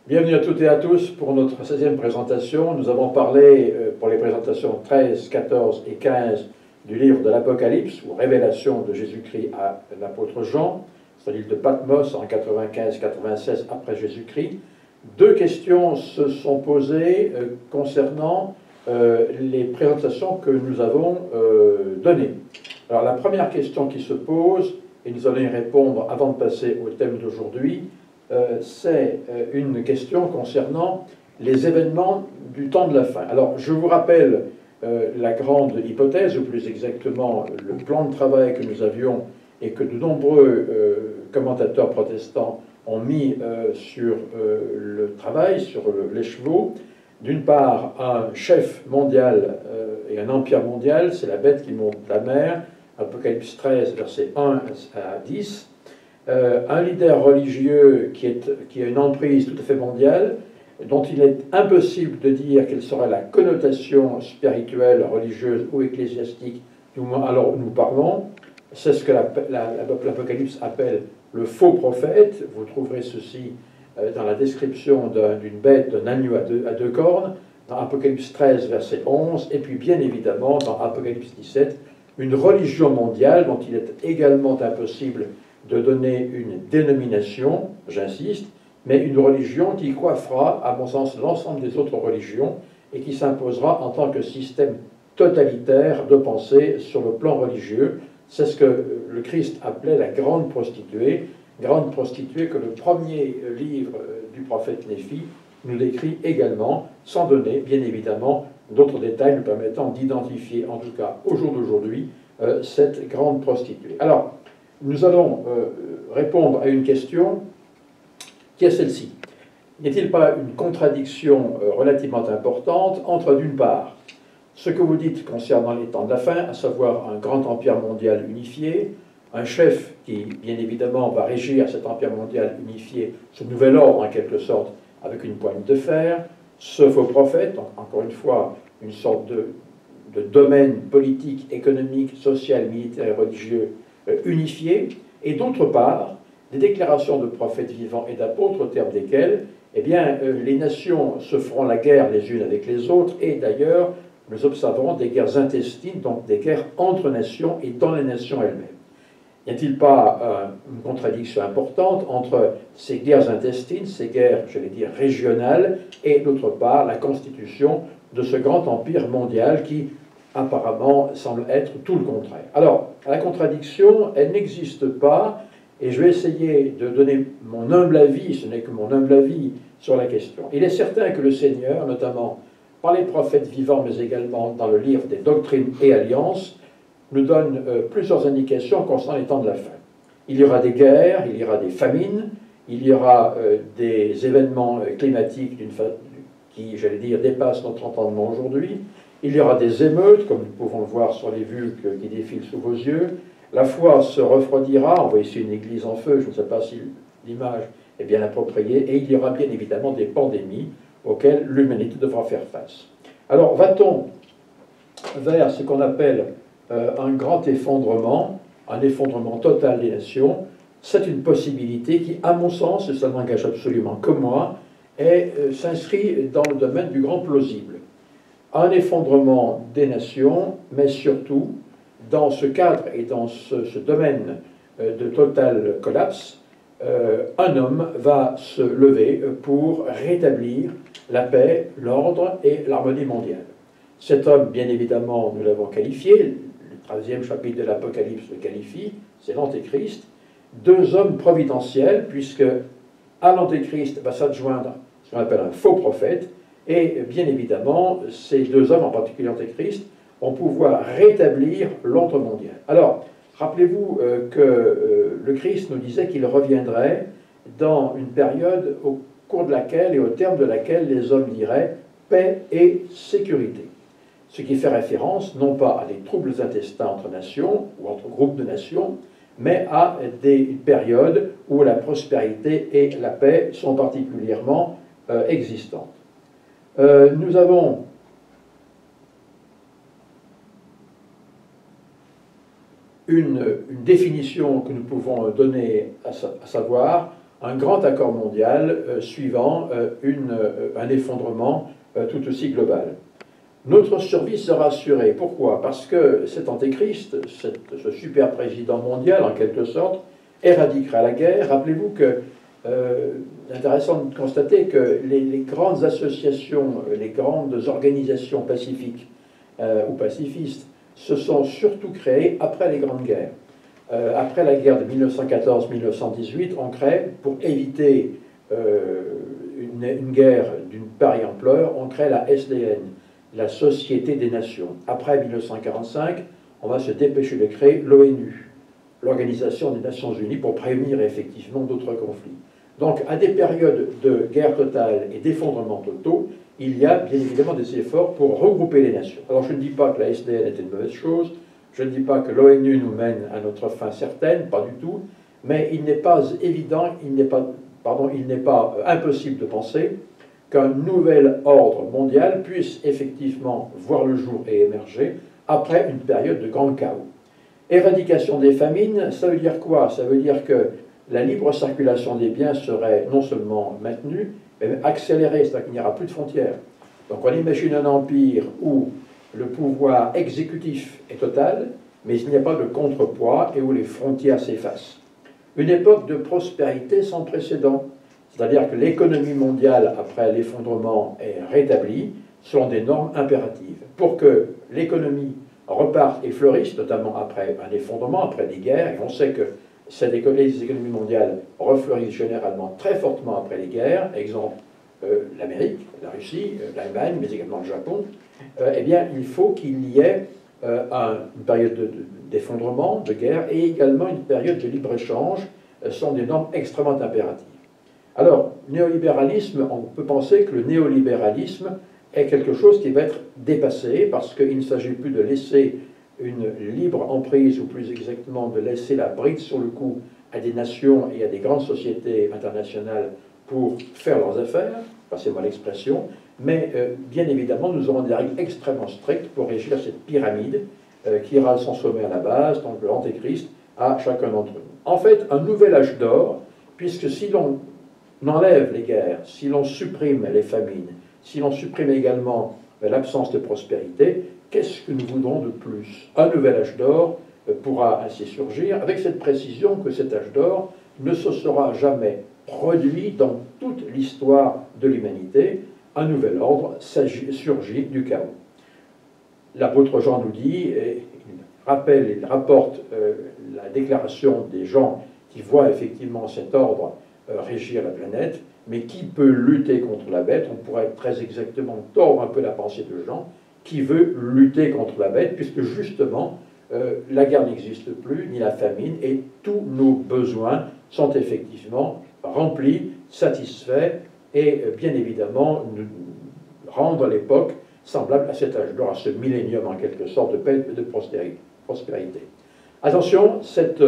Bienvenue à toutes et à tous pour notre 16e présentation. Nous avons parlé pour les présentations 13, 14 et 15 du livre de l'Apocalypse, ou Révélation de Jésus-Christ à l'apôtre Jean, c'est l'île de Patmos en 95-96 après Jésus-Christ. Deux questions se sont posées concernant les présentations que nous avons données. Alors la première question qui se pose, et nous allons y répondre avant de passer au thème d'aujourd'hui, c'est une question concernant les événements du temps de la fin. Alors, je vous rappelle la grande hypothèse, ou plus exactement le plan de travail que nous avions et que de nombreux commentateurs protestants ont mis sur le travail, sur l'écheveau. D'une part, un chef mondial et un empire mondial, c'est la bête qui monte la mer, Apocalypse 13, versets 1 à 10. Un leader religieux qui a une emprise tout à fait mondiale, dont il est impossible de dire quelle sera la connotation spirituelle, religieuse ou ecclésiastique du moment alors où nous parlons. C'est ce que l'Apocalypse appelle le faux prophète. Vous trouverez ceci dans la description d'une bête, d'un agneau à deux cornes, dans Apocalypse 13, verset 11, et puis bien évidemment dans Apocalypse 17, une religion mondiale dont il est également impossible de donner une dénomination, j'insiste, mais une religion qui coiffera, à mon sens, l'ensemble des autres religions et qui s'imposera en tant que système totalitaire de pensée sur le plan religieux. C'est ce que le Christ appelait la grande prostituée que le premier livre du prophète Néphi nous décrit également, sans donner, bien évidemment, d'autres détails nous permettant d'identifier, en tout cas au jour d'aujourd'hui, cette grande prostituée. Alors, nous allons répondre à une question qui est celle-ci. N'y a-t-il pas une contradiction relativement importante entre, d'une part, ce que vous dites concernant les temps de la fin, à savoir un grand empire mondial unifié, un chef qui, bien évidemment, va régir cet empire mondial unifié, ce nouvel ordre en quelque sorte, avec une poigne de fer, ce faux prophète, donc encore une fois, une sorte de domaine politique, économique, social, militaire et religieux unifié, et d'autre part, des déclarations de prophètes vivants et d'apôtres, au terme desquelles les nations se feront la guerre les unes avec les autres, et d'ailleurs, nous observerons des guerres intestines, donc des guerres entre nations et dans les nations elles-mêmes. N'y a-t-il pas une contradiction importante entre ces guerres intestines, ces guerres, j'allais dire, régionales, et d'autre part, la constitution de ce grand empire mondial qui, apparemment, semble être tout le contraire. Alors, la contradiction, elle n'existe pas, et je vais essayer de donner mon humble avis, ce n'est que mon humble avis, sur la question. Il est certain que le Seigneur, notamment par les prophètes vivants, mais également dans le livre des Doctrines et Alliances, nous donne plusieurs indications concernant les temps de la fin. Il y aura des guerres, il y aura des famines, il y aura des événements climatiques qui, j'allais dire, dépassent notre entendement aujourd'hui. Il y aura des émeutes, comme nous pouvons le voir sur les vues qui défilent sous vos yeux. La foi se refroidira. On voit ici une église en feu, je ne sais pas si l'image est bien appropriée. Et il y aura bien évidemment des pandémies auxquelles l'humanité devra faire face. Alors, va-t-on vers ce qu'on appelle un grand effondrement, un effondrement total des nations? C'est une possibilité qui, à mon sens, et ça ne m'engage absolument que moi, s'inscrit dans le domaine du grand plausible. Un effondrement des nations, mais surtout, dans ce cadre et dans ce domaine de total collapse, un homme va se lever pour rétablir la paix, l'ordre et l'harmonie mondiale. Cet homme, bien évidemment, nous l'avons qualifié, le 13e chapitre de l'Apocalypse le qualifie, c'est l'Antéchrist. Deux hommes providentiels, puisque à l'Antéchrist va s'adjoindre ce qu'on appelle un faux prophète, et bien évidemment, ces deux hommes, en particulier l'Antéchrist, vont pouvoir rétablir l'ordre mondial. Alors, rappelez-vous que le Christ nous disait qu'il reviendrait dans une période au cours de laquelle et au terme de laquelle les hommes diraient paix et sécurité. Ce qui fait référence non pas à des troubles intestins entre nations ou entre groupes de nations, mais à des périodes où la prospérité et la paix sont particulièrement existantes. Nous avons une définition que nous pouvons donner, à savoir un grand accord mondial suivant un effondrement tout aussi global. Notre survie sera assurée. Pourquoi? Parce que cet antéchrist, ce super président mondial, en quelque sorte, éradiquera la guerre. Rappelez-vous que intéressant de constater que les grandes associations, les grandes organisations pacifiques ou pacifistes se sont surtout créées après les grandes guerres. Après la guerre de 1914-1918, on crée, pour éviter une guerre d'une pareille ampleur, on crée la SDN, la Société des Nations. Après 1945, on va se dépêcher de créer l'ONU, l'Organisation des Nations Unies, pour prévenir effectivement d'autres conflits. Donc, à des périodes de guerre totale et d'effondrement totaux, il y a bien évidemment des efforts pour regrouper les nations. Alors, je ne dis pas que la SDN était une mauvaise chose, je ne dis pas que l'ONU nous mène à notre fin certaine, pas du tout, mais il n'est pas évident, il n'est pas impossible de penser qu'un nouvel ordre mondial puisse effectivement voir le jour et émerger après une période de grand chaos. Éradication des famines, ça veut dire quoi? Ça veut dire que la libre circulation des biens serait non seulement maintenue, mais même accélérée, c'est-à-dire qu'il n'y aura plus de frontières. Donc on imagine un empire où le pouvoir exécutif est total, mais il n'y a pas de contrepoids et où les frontières s'effacent. Une époque de prospérité sans précédent, c'est-à-dire que l'économie mondiale, après l'effondrement, est rétablie selon des normes impératives. Pour que l'économie reparte et fleurisse, notamment après un effondrement, après des guerres, et on sait que les économies mondiales refleurissent généralement très fortement après les guerres, exemple l'Amérique, la Russie, l'Allemagne, mais également le Japon, eh bien, il faut qu'il y ait une période d'effondrement, de guerre, et également une période de libre-échange, sont des normes extrêmement impératives. Alors, néolibéralisme, on peut penser que le néolibéralisme est quelque chose qui va être dépassé, parce qu'il ne s'agit plus de laisser une libre emprise, ou plus exactement de laisser la bride sur le cou à des nations et à des grandes sociétés internationales pour faire leurs affaires, passez-moi l'expression, mais bien évidemment, nous aurons des règles extrêmement strictes pour régir cette pyramide qui ira son sommet à la base, donc l'antéchrist, à chacun d'entre nous. En fait, un nouvel âge d'or, puisque si l'on enlève les guerres, si l'on supprime les famines, si l'on supprime également l'absence de prospérité, qu'est-ce que nous voudrons de plus? Un nouvel âge d'or pourra ainsi surgir, avec cette précision que cet âge d'or ne se sera jamais produit dans toute l'histoire de l'humanité. Un nouvel ordre surgit du chaos. L'apôtre Jean nous dit, et il rapporte la déclaration des gens qui voient effectivement cet ordre régir la planète, mais qui peut lutter contre la bête? On pourrait très exactement tordre un peu la pensée de Jean, qui veut lutter contre la bête, puisque justement, la guerre n'existe plus, ni la famine, et tous nos besoins sont effectivement remplis, satisfaits, et bien évidemment, rendre l'époque semblable à cet âge d'or, à ce millénium en quelque sorte de paix et de prospérité. Attention, cette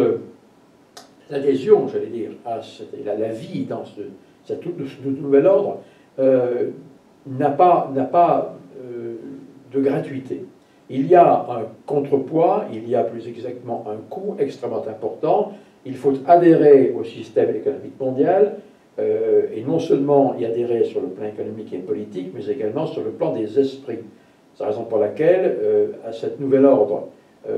adhésion, j'allais dire, à la vie dans ce nouvel ordre n'a pas de gratuité. Il y a un contrepoids, il y a plus exactement un coût extrêmement important. Il faut adhérer au système économique mondial, et non seulement y adhérer sur le plan économique et politique, mais également sur le plan des esprits. C'est la raison pour laquelle à cet nouvel ordre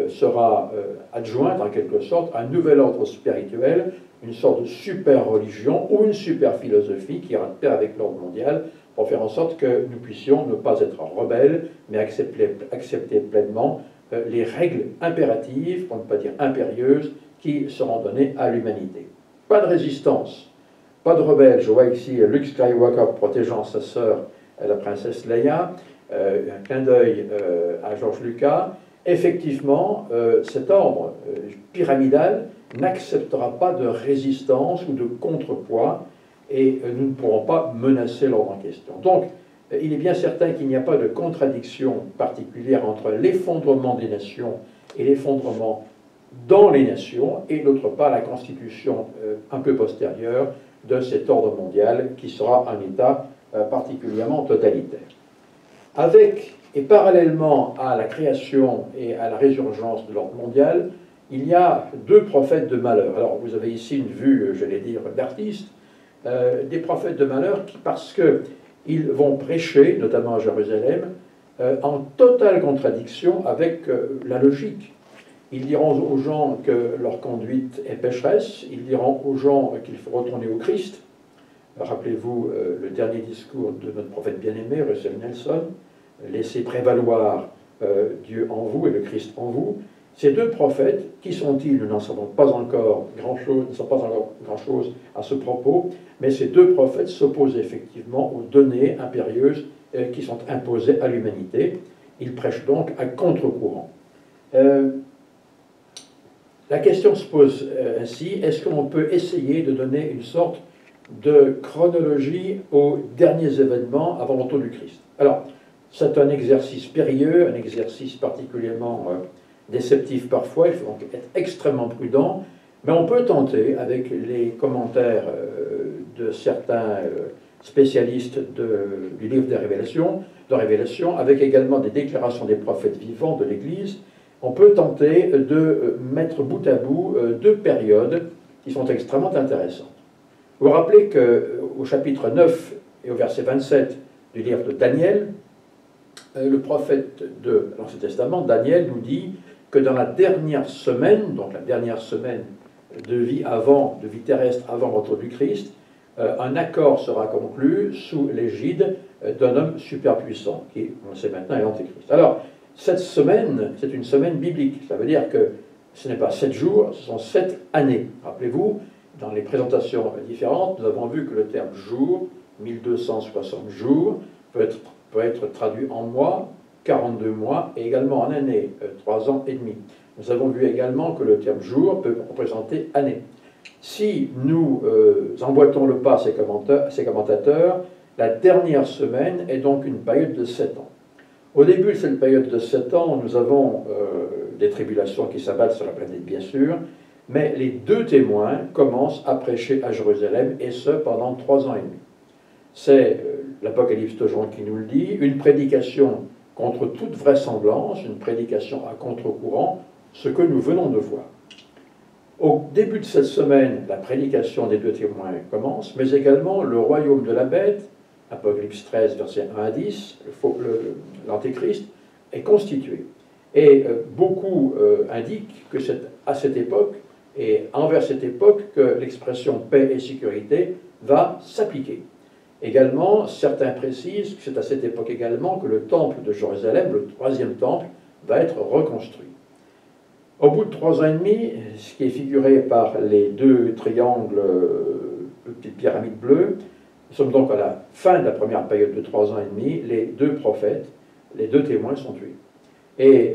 sera adjointe en quelque sorte un nouvel ordre spirituel, une sorte de super religion ou une super philosophie qui ira de pair avec l'ordre mondial, pour faire en sorte que nous puissions ne pas être rebelles, mais accepter pleinement les règles impératives, pour ne pas dire impérieuses, qui seront données à l'humanité. Pas de résistance, pas de rebelles. Je vois ici Luke Skywalker protégeant sa sœur, la princesse Leia, un clin d'œil à George Lucas. Effectivement, cet ordre pyramidal n'acceptera pas de résistance ou de contrepoids, et nous ne pourrons pas menacer l'ordre en question. Donc, il est bien certain qu'il n'y a pas de contradiction particulière entre l'effondrement des nations et l'effondrement dans les nations, et d'autre part la constitution un peu postérieure de cet ordre mondial qui sera un État particulièrement totalitaire. Avec et parallèlement à la création et à la résurgence de l'ordre mondial, il y a deux prophètes de malheur. Alors vous avez ici une vue, j'allais dire, d'artiste. des prophètes de malheur parce qu'ils vont prêcher, notamment à Jérusalem, en totale contradiction avec la logique. Ils diront aux gens que leur conduite est pécheresse, ils diront aux gens qu'il faut retourner au Christ. Rappelez-vous le dernier discours de notre prophète bien-aimé, Russell Nelson, « Laissez prévaloir Dieu en vous et le Christ en vous ». Ces deux prophètes, qui sont-ils? Nous n'en savons pas encore grand-chose, ne savons pas encore grand-chose à ce propos, mais ces deux prophètes s'opposent effectivement aux données impérieuses qui sont imposées à l'humanité. Ils prêchent donc à contre-courant. La question se pose ainsi, est-ce qu'on peut essayer de donner une sorte de chronologie aux derniers événements avant le retour du Christ? Alors, c'est un exercice périlleux, un exercice particulièrement déceptif parfois, il faut donc être extrêmement prudent, mais on peut tenter, avec les commentaires de certains spécialistes du livre des Révélations, avec également des déclarations des prophètes vivants de l'Église, on peut tenter de mettre bout à bout deux périodes qui sont extrêmement intéressantes. Vous vous rappelez qu'au chapitre 9 et au verset 27 du livre de Daniel, le prophète de l'Ancien Testament, Daniel, nous dit que dans la dernière semaine, donc la dernière semaine de vie terrestre avant le retour du Christ, un accord sera conclu sous l'égide d'un homme superpuissant, qui, on le sait maintenant, est l'Antéchrist. Alors, cette semaine, c'est une semaine biblique. Ça veut dire que ce n'est pas 7 jours, ce sont 7 années. Rappelez-vous, dans les présentations différentes, nous avons vu que le terme jour, 1260 jours, peut être traduit en mois, 42 mois, et également en années, 3 ans et demi. Nous avons vu également que le terme jour peut représenter année. Si nous emboîtons le pas à ces commentateurs, la dernière semaine est donc une période de 7 ans. Au début de cette période de 7 ans, nous avons des tribulations qui s'abattent sur la planète, bien sûr, mais les deux témoins commencent à prêcher à Jérusalem, et ce, pendant 3 ans et demi. C'est l'Apocalypse de Jean qui nous le dit, une prédication contre toute vraisemblance, une prédication à contre-courant, ce que nous venons de voir. Au début de cette semaine, la prédication des deux témoins commence, mais également le royaume de la bête, Apocalypse 13, versets 1 à 10, l'Antéchrist, est constitué. Et beaucoup indiquent que c'est à cette époque, et envers cette époque, que l'expression paix et sécurité va s'appliquer. Également, certains précisent que c'est à cette époque également que le temple de Jérusalem, le troisième temple, va être reconstruit. Au bout de 3 ans et demi, ce qui est figuré par les deux triangles, petites pyramides bleues, nous sommes donc à la fin de la première période de 3 ans et demi, les deux prophètes, les deux témoins sont tués. Et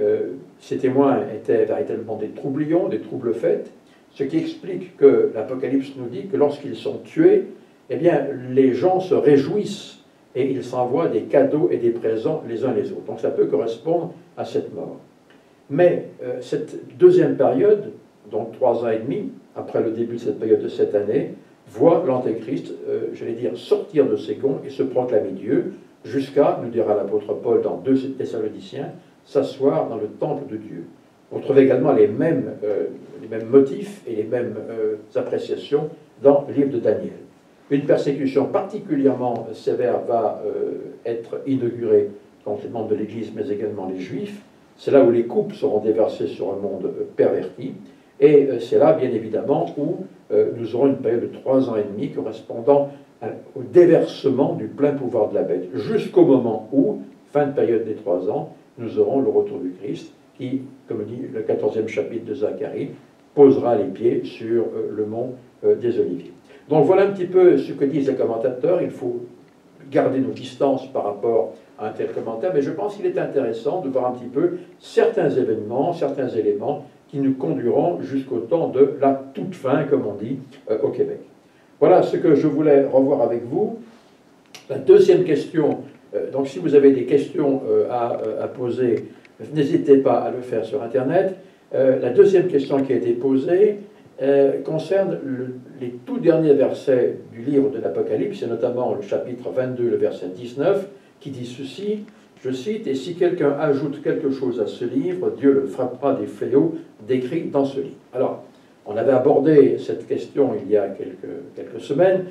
ces témoins étaient véritablement des troublions, des troubles faits, ce qui explique que l'Apocalypse nous dit que lorsqu'ils sont tués, eh bien, les gens se réjouissent et ils s'envoient des cadeaux et des présents les uns les autres. Donc ça peut correspondre à cette mort. Mais cette deuxième période, donc 3 ans et demi, après le début de cette période de 7 années, voit l'Antéchrist, j'allais dire, sortir de ses gonds et se proclamer Dieu, jusqu'à, nous dira l'apôtre Paul dans 2 Thessaloniciens, s'asseoir dans le temple de Dieu. On trouve également les mêmes motifs et les mêmes appréciations dans le livre de Daniel. Une persécution particulièrement sévère va être inaugurée contre les membres de l'Église, mais également les Juifs. C'est là où les coupes seront déversées sur un monde perverti. Et c'est là, bien évidemment, où nous aurons une période de 3 ans et demi correspondant au déversement du plein pouvoir de la bête, jusqu'au moment où, fin de période des 3 ans, nous aurons le retour du Christ, qui, comme dit le 14e chapitre de Zacharie, posera les pieds sur le mont des Oliviers. Donc voilà un petit peu ce que disent les commentateurs. Il faut garder nos distances par rapport à un tel commentaire, mais je pense qu'il est intéressant de voir un petit peu certains événements, certains éléments qui nous conduiront jusqu'au temps de la toute fin, comme on dit, au Québec. Voilà ce que je voulais revoir avec vous. La deuxième question, donc si vous avez des questions à poser, n'hésitez pas à le faire sur Internet. La deuxième question qui a été posée concerne les tout derniers versets du livre de l'Apocalypse, et notamment le chapitre 22, le verset 19, qui dit ceci, je cite, « Et si quelqu'un ajoute quelque chose à ce livre, Dieu le frappera des fléaux décrits dans ce livre. » Alors, on avait abordé cette question il y a quelques semaines,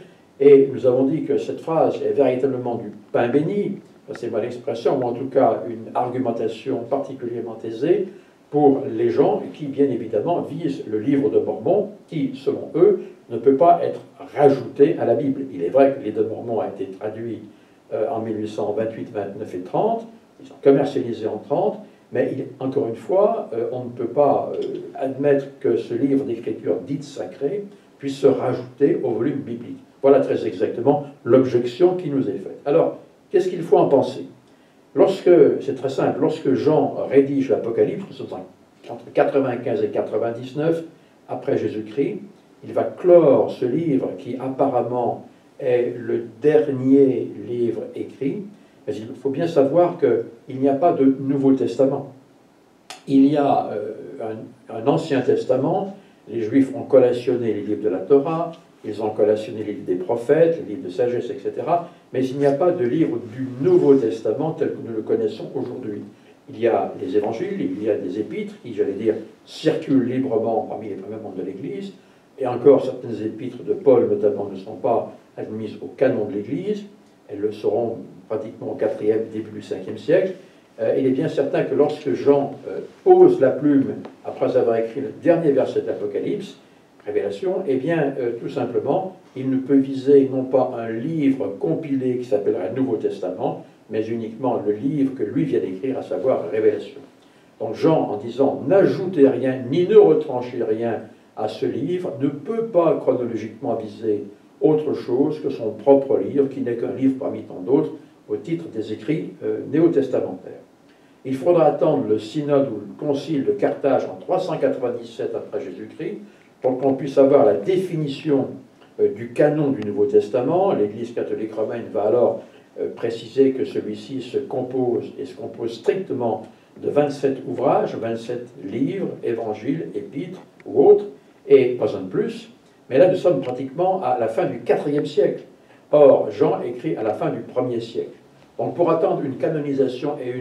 Et nous avons dit que cette phrase est véritablement du pain béni, c'est moi l'expression, ou en tout cas une argumentation particulièrement aisée pour les gens qui, bien évidemment, visent le livre de Mormon, qui, selon eux, ne peut pas être rajouté à la Bible. Il est vrai que le livre de Mormon a été traduit en 1828, 29 et 30, ils sont commercialisés en 30, mais encore une fois, on ne peut pas admettre que ce livre d'écriture dite sacrée puisse se rajouter au volume biblique. Voilà très exactement l'objection qui nous est faite. Alors, qu'est-ce qu'il faut en penser? C'est très simple, lorsque Jean rédige l'Apocalypse, entre 95 et 99, après Jésus-Christ, il va clore ce livre qui apparemment est le dernier livre écrit. Mais il faut bien savoir qu'il n'y a pas de Nouveau Testament. Il y a un Ancien Testament. Les Juifs ont collationné les livres de la Torah, ils ont collationné les livres des prophètes, les livres de sagesse, etc. Mais il n'y a pas de livre du Nouveau Testament tel que nous le connaissons aujourd'hui. Il y a les évangiles, il y a des épîtres qui, j'allais dire, circulent librement parmi les premiers membres de l'Église, et encore certaines épîtres de Paul, notamment, ne sont pas admises au canon de l'Église. Elles le seront pratiquement au 4e, début du 5e siècle. Il est bien certain que lorsque Jean pose la plume, après avoir écrit le dernier verset de l'Apocalypse, Révélation, eh bien, tout simplement, il ne peut viser non pas un livre compilé qui s'appellerait Nouveau Testament, mais uniquement le livre que lui vient d'écrire, à savoir Révélation. Donc Jean, en disant « n'ajoutez rien, ni ne retranchez rien à ce livre », ne peut pas chronologiquement viser autre chose que son propre livre, qui n'est qu'un livre parmi tant d'autres, au titre des écrits néo-testamentaires. Il faudra attendre le synode ou le concile de Carthage en 397 après Jésus-Christ, pour qu'on puisse avoir la définition du canon du Nouveau Testament. L'Église catholique romaine va alors préciser que celui-ci se compose strictement de 27 ouvrages, 27 livres, évangiles, épîtres ou autres, et pas un de plus. Mais là, nous sommes pratiquement à la fin du IVe siècle. Or, Jean écrit à la fin du 1er siècle. Donc, pour attendre une canonisation et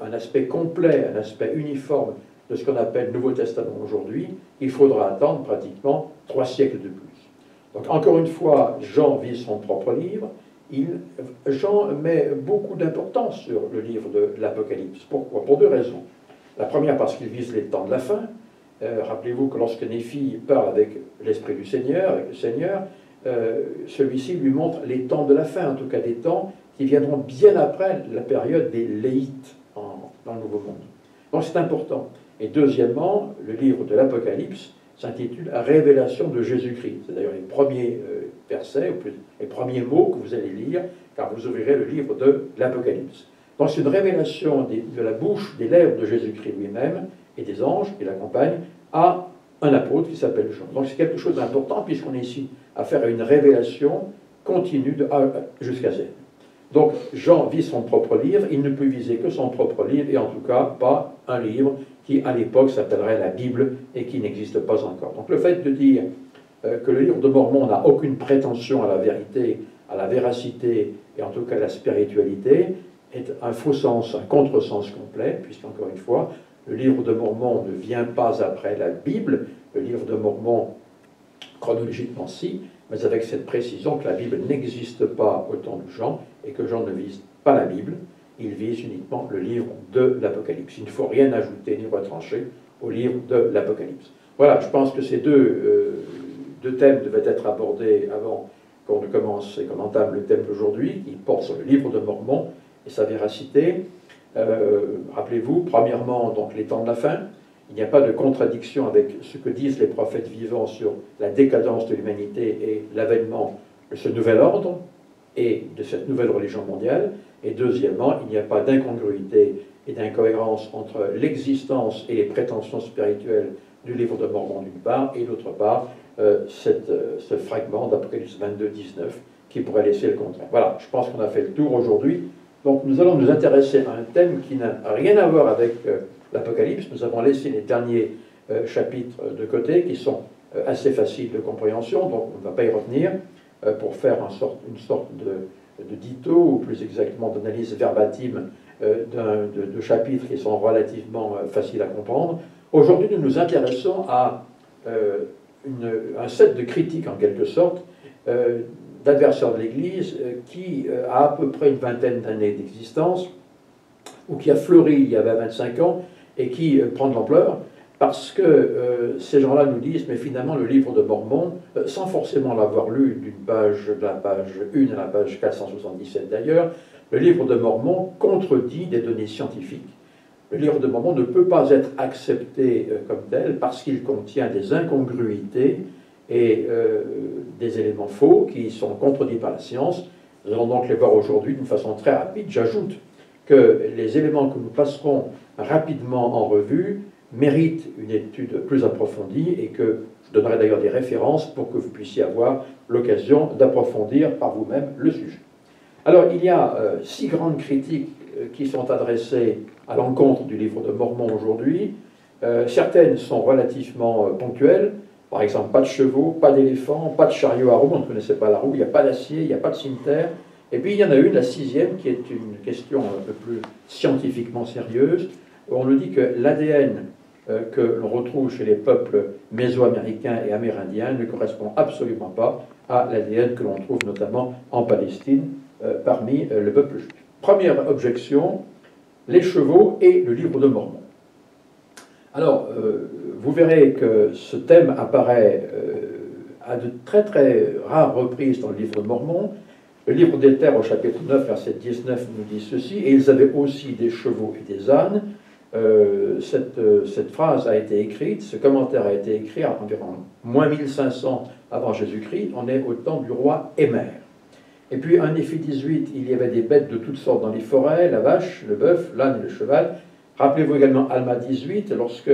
un aspect complet, un aspect uniforme de ce qu'on appelle Nouveau Testament aujourd'hui, il faudra attendre pratiquement 3 siècles de plus. Donc, encore une fois, Jean vise son propre livre. Jean met beaucoup d'importance sur le livre de l'Apocalypse. Pourquoi? Pour 2 raisons. La première, parce qu'il vise les temps de la fin. Rappelez-vous que lorsque Néphi parle avec l'Esprit du Seigneur, avec le Seigneur, celui-ci lui montre les temps de la fin, en tout cas des temps qui viendront bien après la période des Léites dans le Nouveau Monde. Donc c'est important. Et deuxièmement, le livre de l'Apocalypse s'intitule « Révélation de Jésus-Christ ». C'est d'ailleurs les premiers versets, ou plus, les premiers mots que vous allez lire, car vous ouvrirez le livre de l'Apocalypse. Donc c'est une révélation de la bouche, des lèvres de Jésus-Christ lui-même, et des anges qui l'accompagnent, à un apôtre qui s'appelle Jean. Donc c'est quelque chose d'important, puisqu'on est ici à faire une révélation continue de A jusqu'à Z. Donc Jean vise son propre livre, il ne peut viser que son propre livre, et en tout cas pas un livre qui à l'époque s'appellerait la Bible et qui n'existe pas encore. Donc le fait de dire que le livre de Mormon n'a aucune prétention à la vérité, à la véracité et en tout cas à la spiritualité est un faux sens, un contresens complet, puisqu'encore une fois, le livre de Mormon ne vient pas après la Bible, le livre de Mormon, chronologiquement si, mais avec cette précision que la Bible n'existe pas au temps de Jean, et que Jean ne vise pas la Bible, il vise uniquement le livre de l'Apocalypse. Il ne faut rien ajouter ni retrancher au livre de l'Apocalypse. Voilà, je pense que ces deux thèmes devaient être abordés avant qu'on ne commence et qu'on entame le thème d'aujourd'hui, qui porte sur le livre de Mormon et sa véracité. Rappelez-vous, premièrement, donc les temps de la fin. Il n'y a pas de contradiction avec ce que disent les prophètes vivants sur la décadence de l'humanité et l'avènement de ce nouvel ordre et de cette nouvelle religion mondiale. Et deuxièmement, il n'y a pas d'incongruité et d'incohérence entre l'existence et les prétentions spirituelles du livre de Mormon d'une part, et d'autre part, ce fragment d'Apocalypse 22, 19, qui pourrait laisser le contraire. Voilà, je pense qu'on a fait le tour aujourd'hui. Donc nous allons nous intéresser à un thème qui n'a rien à voir avec l'Apocalypse. Nous avons laissé les derniers chapitres de côté, qui sont assez faciles de compréhension, donc on ne va pas y retenir, pour faire une sorte de dito, ou plus exactement d'analyse verbatim de chapitres qui sont relativement faciles à comprendre. Aujourd'hui, nous nous intéressons à un set de critiques, en quelque sorte, d'adversaire de l'Église qui a à peu près une vingtaine d'années d'existence, ou qui a fleuri il y avait 25 ans, et qui prend de l'ampleur, parce que ces gens-là nous disent, mais finalement le livre de Mormon, sans forcément l'avoir lu de la page 1 à la page 477 d'ailleurs, le livre de Mormon contredit des données scientifiques. Le livre de Mormon ne peut pas être accepté comme tel parce qu'il contient des incongruités et des éléments faux qui sont contredits par la science. Nous allons donc les voir aujourd'hui d'une façon très rapide. J'ajoute que les éléments que nous passerons rapidement en revue méritent une étude plus approfondie et que je donnerai d'ailleurs des références pour que vous puissiez avoir l'occasion d'approfondir par vous-même le sujet. Alors, il y a 6 grandes critiques qui sont adressées à l'encontre du livre de Mormon aujourd'hui. Certaines sont relativement ponctuelles. Par exemple, pas de chevaux, pas d'éléphants, pas de chariot à roues, on ne connaissait pas la roue, il n'y a pas d'acier, il n'y a pas de cimeterre. Et puis il y en a une, la 6e, qui est une question un peu plus scientifiquement sérieuse, où on nous dit que l'ADN que l'on retrouve chez les peuples mésoaméricains et amérindiens ne correspond absolument pas à l'ADN que l'on trouve notamment en Palestine parmi le peuple juif. Première objection, les chevaux et le livre de Mormon. Alors, vous verrez que ce thème apparaît à de très très rares reprises dans le livre de Mormon. Le livre des Terres au chapitre 9, verset 19 nous dit ceci, et ils avaient aussi des chevaux et des ânes. Cette phrase a été écrite, ce commentaire a été écrit à environ moins 1500 avant Jésus-Christ, on est au temps du roi Émer. Et puis en Néphi 18, il y avait des bêtes de toutes sortes dans les forêts, la vache, le bœuf, l'âne et le cheval. Rappelez-vous également Alma 18, lorsque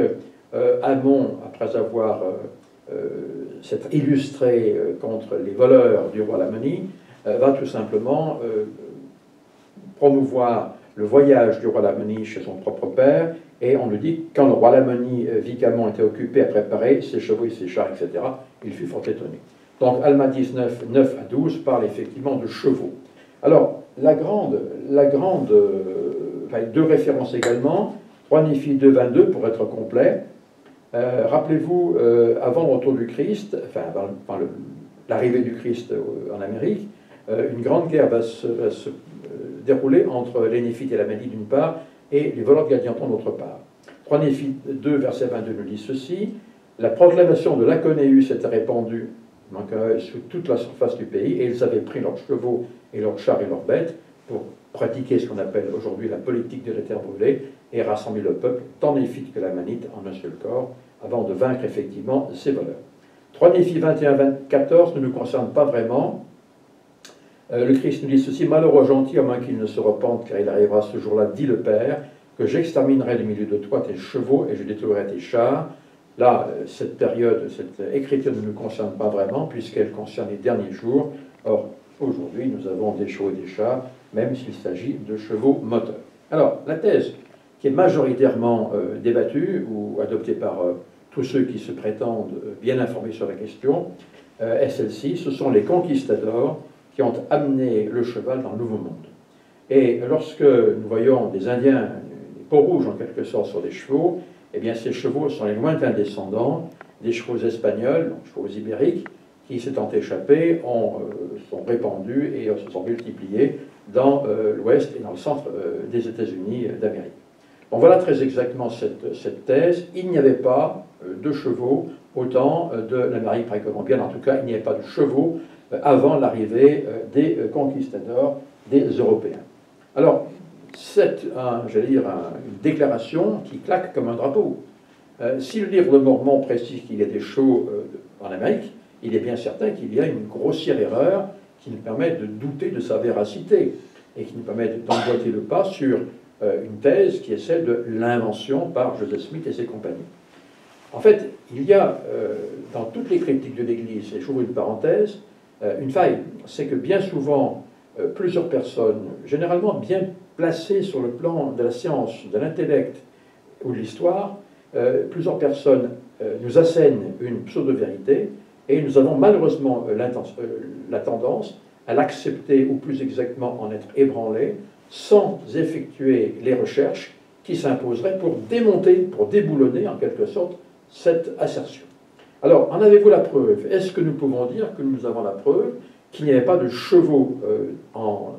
Amon, après avoir s'être illustré contre les voleurs du roi Lamoni, va tout simplement promouvoir le voyage du roi Lamoni chez son propre père, et on nous dit quand le roi Lamoni vit qu'Amon était occupé à préparer ses chevaux et ses chars, etc., il fut fort étonné. Donc Alma 19, 9 à 12 parle effectivement de chevaux. Alors, deux références également, 3 Néphi 2, 22 pour être complet. Rappelez-vous, avant le retour du Christ, avant l'arrivée du Christ en Amérique, une grande guerre va se dérouler entre les Néphites et la Médie d'une part, et les voleurs de Gadianton d'autre part. 3 Néphi 2, verset 22 nous dit ceci, la proclamation de l'Aconéus s'était répandue sur toute la surface du pays, et ils avaient pris leurs chevaux et leurs chars et leurs bêtes pour pratiquer ce qu'on appelle aujourd'hui la politique de la terre brûlée, et rassembler le peuple, tant néphite que lamanite, en un seul corps, avant de vaincre effectivement ces voleurs. 3 Néphi 21-14 ne nous concerne pas vraiment. Le Christ nous dit ceci, malheur aux gentils, à moins qu'ils ne se repentent, car il arrivera ce jour-là, dit le Père, que j'exterminerai du milieu de toi tes chevaux et je détruirai tes chars. Là, cette période, cette écriture ne nous concerne pas vraiment, puisqu'elle concerne les derniers jours. Or, aujourd'hui, nous avons des chevaux et des chars, même s'il s'agit de chevaux moteurs. Alors, la thèse qui est majoritairement débattue ou adoptée par tous ceux qui se prétendent bien informés sur la question, est celle-ci. Ce sont les conquistadors qui ont amené le cheval dans le Nouveau Monde. Et lorsque nous voyons des Indiens, des peaux rouges en quelque sorte sur des chevaux, eh bien ces chevaux sont les lointains descendants des chevaux espagnols, donc chevaux ibériques, qui s'étant échappés, sont répandus et se sont multipliés dans l'ouest et dans le centre des États-Unis d'Amérique. Bon, voilà très exactement cette thèse. Il n'y avait pas de chevaux au temps de l'Amérique précolombienne. En tout cas, il n'y avait pas de chevaux avant l'arrivée des conquistadors, des Européens. Alors, c'est, une déclaration qui claque comme un drapeau. Si le livre de Mormon précise qu'il y a des chevaux en Amérique, il est bien certain qu'il y a une grossière erreur qui nous permet de douter de sa véracité et qui nous permet d'emboîter le pas sur une thèse qui est celle de l'invention par Joseph Smith et ses compagnons. En fait, il y a dans toutes les critiques de l'Église, et j'ouvre une parenthèse, une faille. C'est que bien souvent, plusieurs personnes, généralement bien placées sur le plan de la science, de l'intellect ou de l'histoire, plusieurs personnes nous assènent une pseudo-vérité et nous avons malheureusement la tendance à l'accepter, ou plus exactement en être ébranlés, sans effectuer les recherches qui s'imposeraient pour démonter, pour déboulonner en quelque sorte cette assertion. Alors, en avez-vous la preuve? Est-ce que nous pouvons dire que nous avons la preuve? qu'il n'y avait pas de chevaux en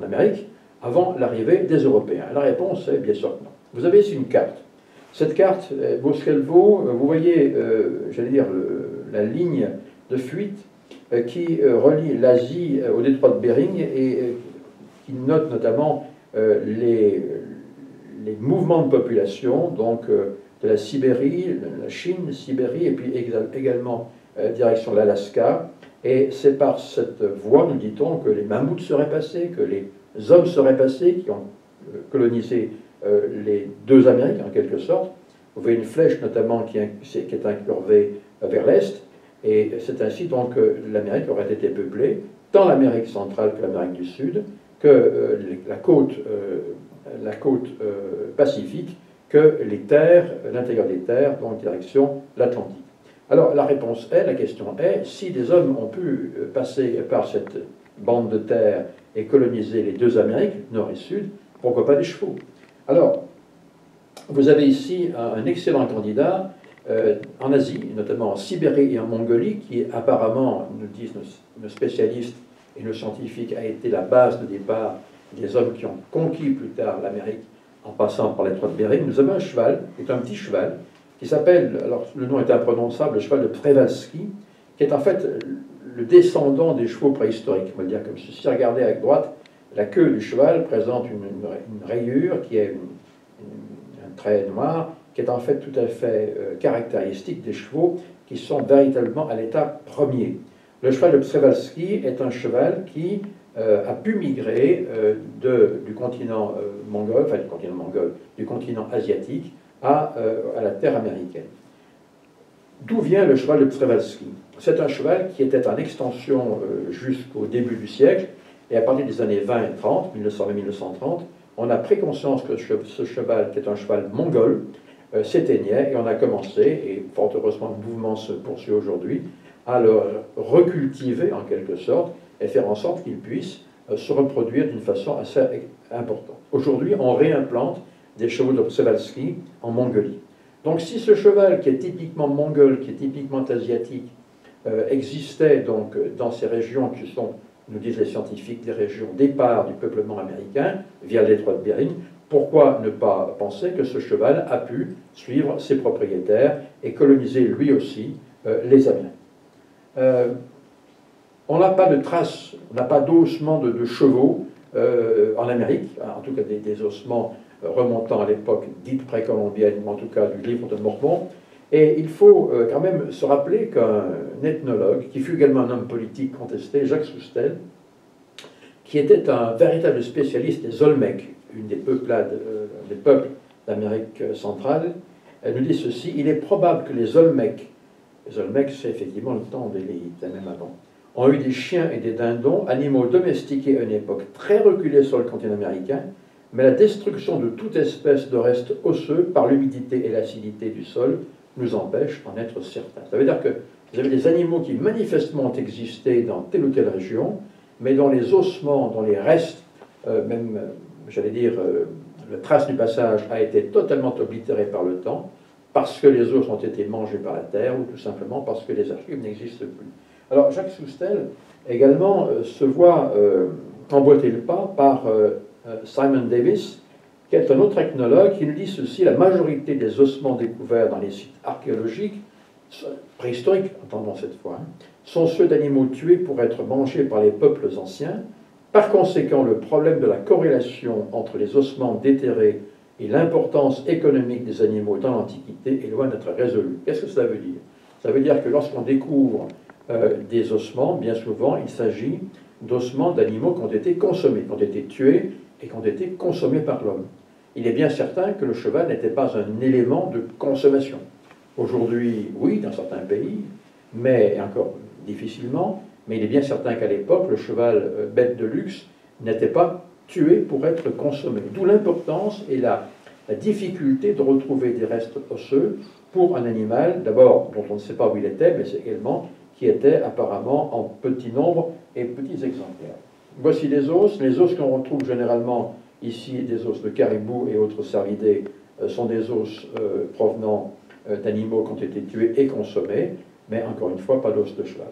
Amérique avant l'arrivée des Européens? La réponse est bien sûr non. Vous avez ici une carte. Cette carte vaut ce qu'elle vaut. Vous voyez, j'allais dire, la ligne de fuite qui relie l'Asie au détroit de Bering et qui note notamment les mouvements de population, donc de la Sibérie, la Chine, Sibérie, et puis également direction l'Alaska. Et c'est par cette voie, nous dit-on, que les mammouths seraient passés, que les hommes seraient passés, qui ont colonisé les deux Amériques en quelque sorte. Vous voyez une flèche notamment qui est incurvée vers l'est, et c'est ainsi donc que l'Amérique aurait été peuplée, tant l'Amérique centrale que l'Amérique du Sud, que la côte pacifique, que les terres, l'intérieur des terres, donc direction l'Atlantique. Alors la réponse est, la question est, si des hommes ont pu passer par cette bande de terre et coloniser les deux Amériques, nord et sud, pourquoi pas des chevaux? Alors, vous avez ici un excellent candidat en Asie, notamment en Sibérie et en Mongolie, qui apparemment, nous disent nos spécialistes et nos scientifiques, a été la base de départ des hommes qui ont conquis plus tard l'Amérique en passant par l'étroit de Bering. Nous avons un cheval, qui est un petit cheval, qui s'appelle, alors le nom est imprononçable, le cheval de Przewalski, qui est en fait le descendant des chevaux préhistoriques. On va le dire comme ceci. Regardez à droite, la queue du cheval présente une rayure qui est un trait noir, qui est en fait tout à fait caractéristique des chevaux qui sont véritablement à l'état premier. Le cheval de Przewalski est un cheval qui a pu migrer du continent mongol, enfin du continent asiatique à la terre américaine. D'où vient le cheval de Przewalski? C'est un cheval qui était en extension jusqu'au début du siècle, et à partir des années 20 et 30, 1920-1930, on a pris conscience que ce cheval, qui est un cheval mongol, s'éteignait, et on a commencé, et fort heureusement le mouvement se poursuit aujourd'hui, à le recultiver en quelque sorte, et faire en sorte qu'il puisse se reproduire d'une façon assez importante. Aujourd'hui, on réimplante des chevaux de Przewalski en Mongolie. Donc si ce cheval qui est typiquement mongol, qui est typiquement asiatique, existait donc dans ces régions qui sont, nous disent les scientifiques, des régions départ du peuplement américain via le détroit de Bering, pourquoi ne pas penser que ce cheval a pu suivre ses propriétaires et coloniser lui aussi les Amériques? On n'a pas de traces, on n'a pas d'ossements de chevaux en Amérique, en tout cas des ossements remontant à l'époque dite précolombienne, ou en tout cas du livre de Mormon. Et il faut quand même se rappeler qu'un ethnologue, qui fut également un homme politique contesté, Jacques Soustelle, qui était un véritable spécialiste des Olmecs, une des peuplades, des peuples d'Amérique centrale, nous dit ceci: il est probable que les Olmecs c'est effectivement le temps des Léites, même avant, ont eu des chiens et des dindons, animaux domestiqués à une époque très reculée sur le continent américain, mais la destruction de toute espèce de restes osseux par l'humidité et l'acidité du sol nous empêche d'en être certains. Ça veut dire que vous avez des animaux qui manifestement ont existé dans telle ou telle région, mais dont les ossements, dont les restes, même, j'allais dire, la trace du passage a été totalement oblitérée par le temps, parce que les os ont été mangés par la terre, ou tout simplement parce que les archives n'existent plus. Alors Jacques Soustelle également se voit emboîter le pas par Simon Davis, qui est un autre ethnologue, qui nous dit ceci: la majorité des ossements découverts dans les sites archéologiques, préhistoriques, entendons cette fois, sont ceux d'animaux tués pour être mangés par les peuples anciens. Par conséquent, le problème de la corrélation entre les ossements déterrés et l'importance économique des animaux dans l'Antiquité est loin d'être résolue. Qu'est-ce que cela veut dire? Ça veut dire que lorsqu'on découvre des ossements, bien souvent, il s'agit d'ossements d'animaux qui ont été consommés, qui ont été tués et qui ont été consommés par l'homme. Il est bien certain que le cheval n'était pas un élément de consommation. Aujourd'hui, oui, dans certains pays, mais encore difficilement, mais il est bien certain qu'à l'époque, le cheval bête de luxe n'était pas tué pour être consommé. D'où l'importance et la difficulté de retrouver des restes osseux pour un animal, d'abord, dont on ne sait pas où il était, mais c'est également qui était apparemment en petit nombre et petits exemplaires. Voici les os qu'on retrouve généralement ici, des os de caribou et autres cervidés, sont des os provenant d'animaux qui ont été tués et consommés, mais encore une fois, pas d'os de cheval.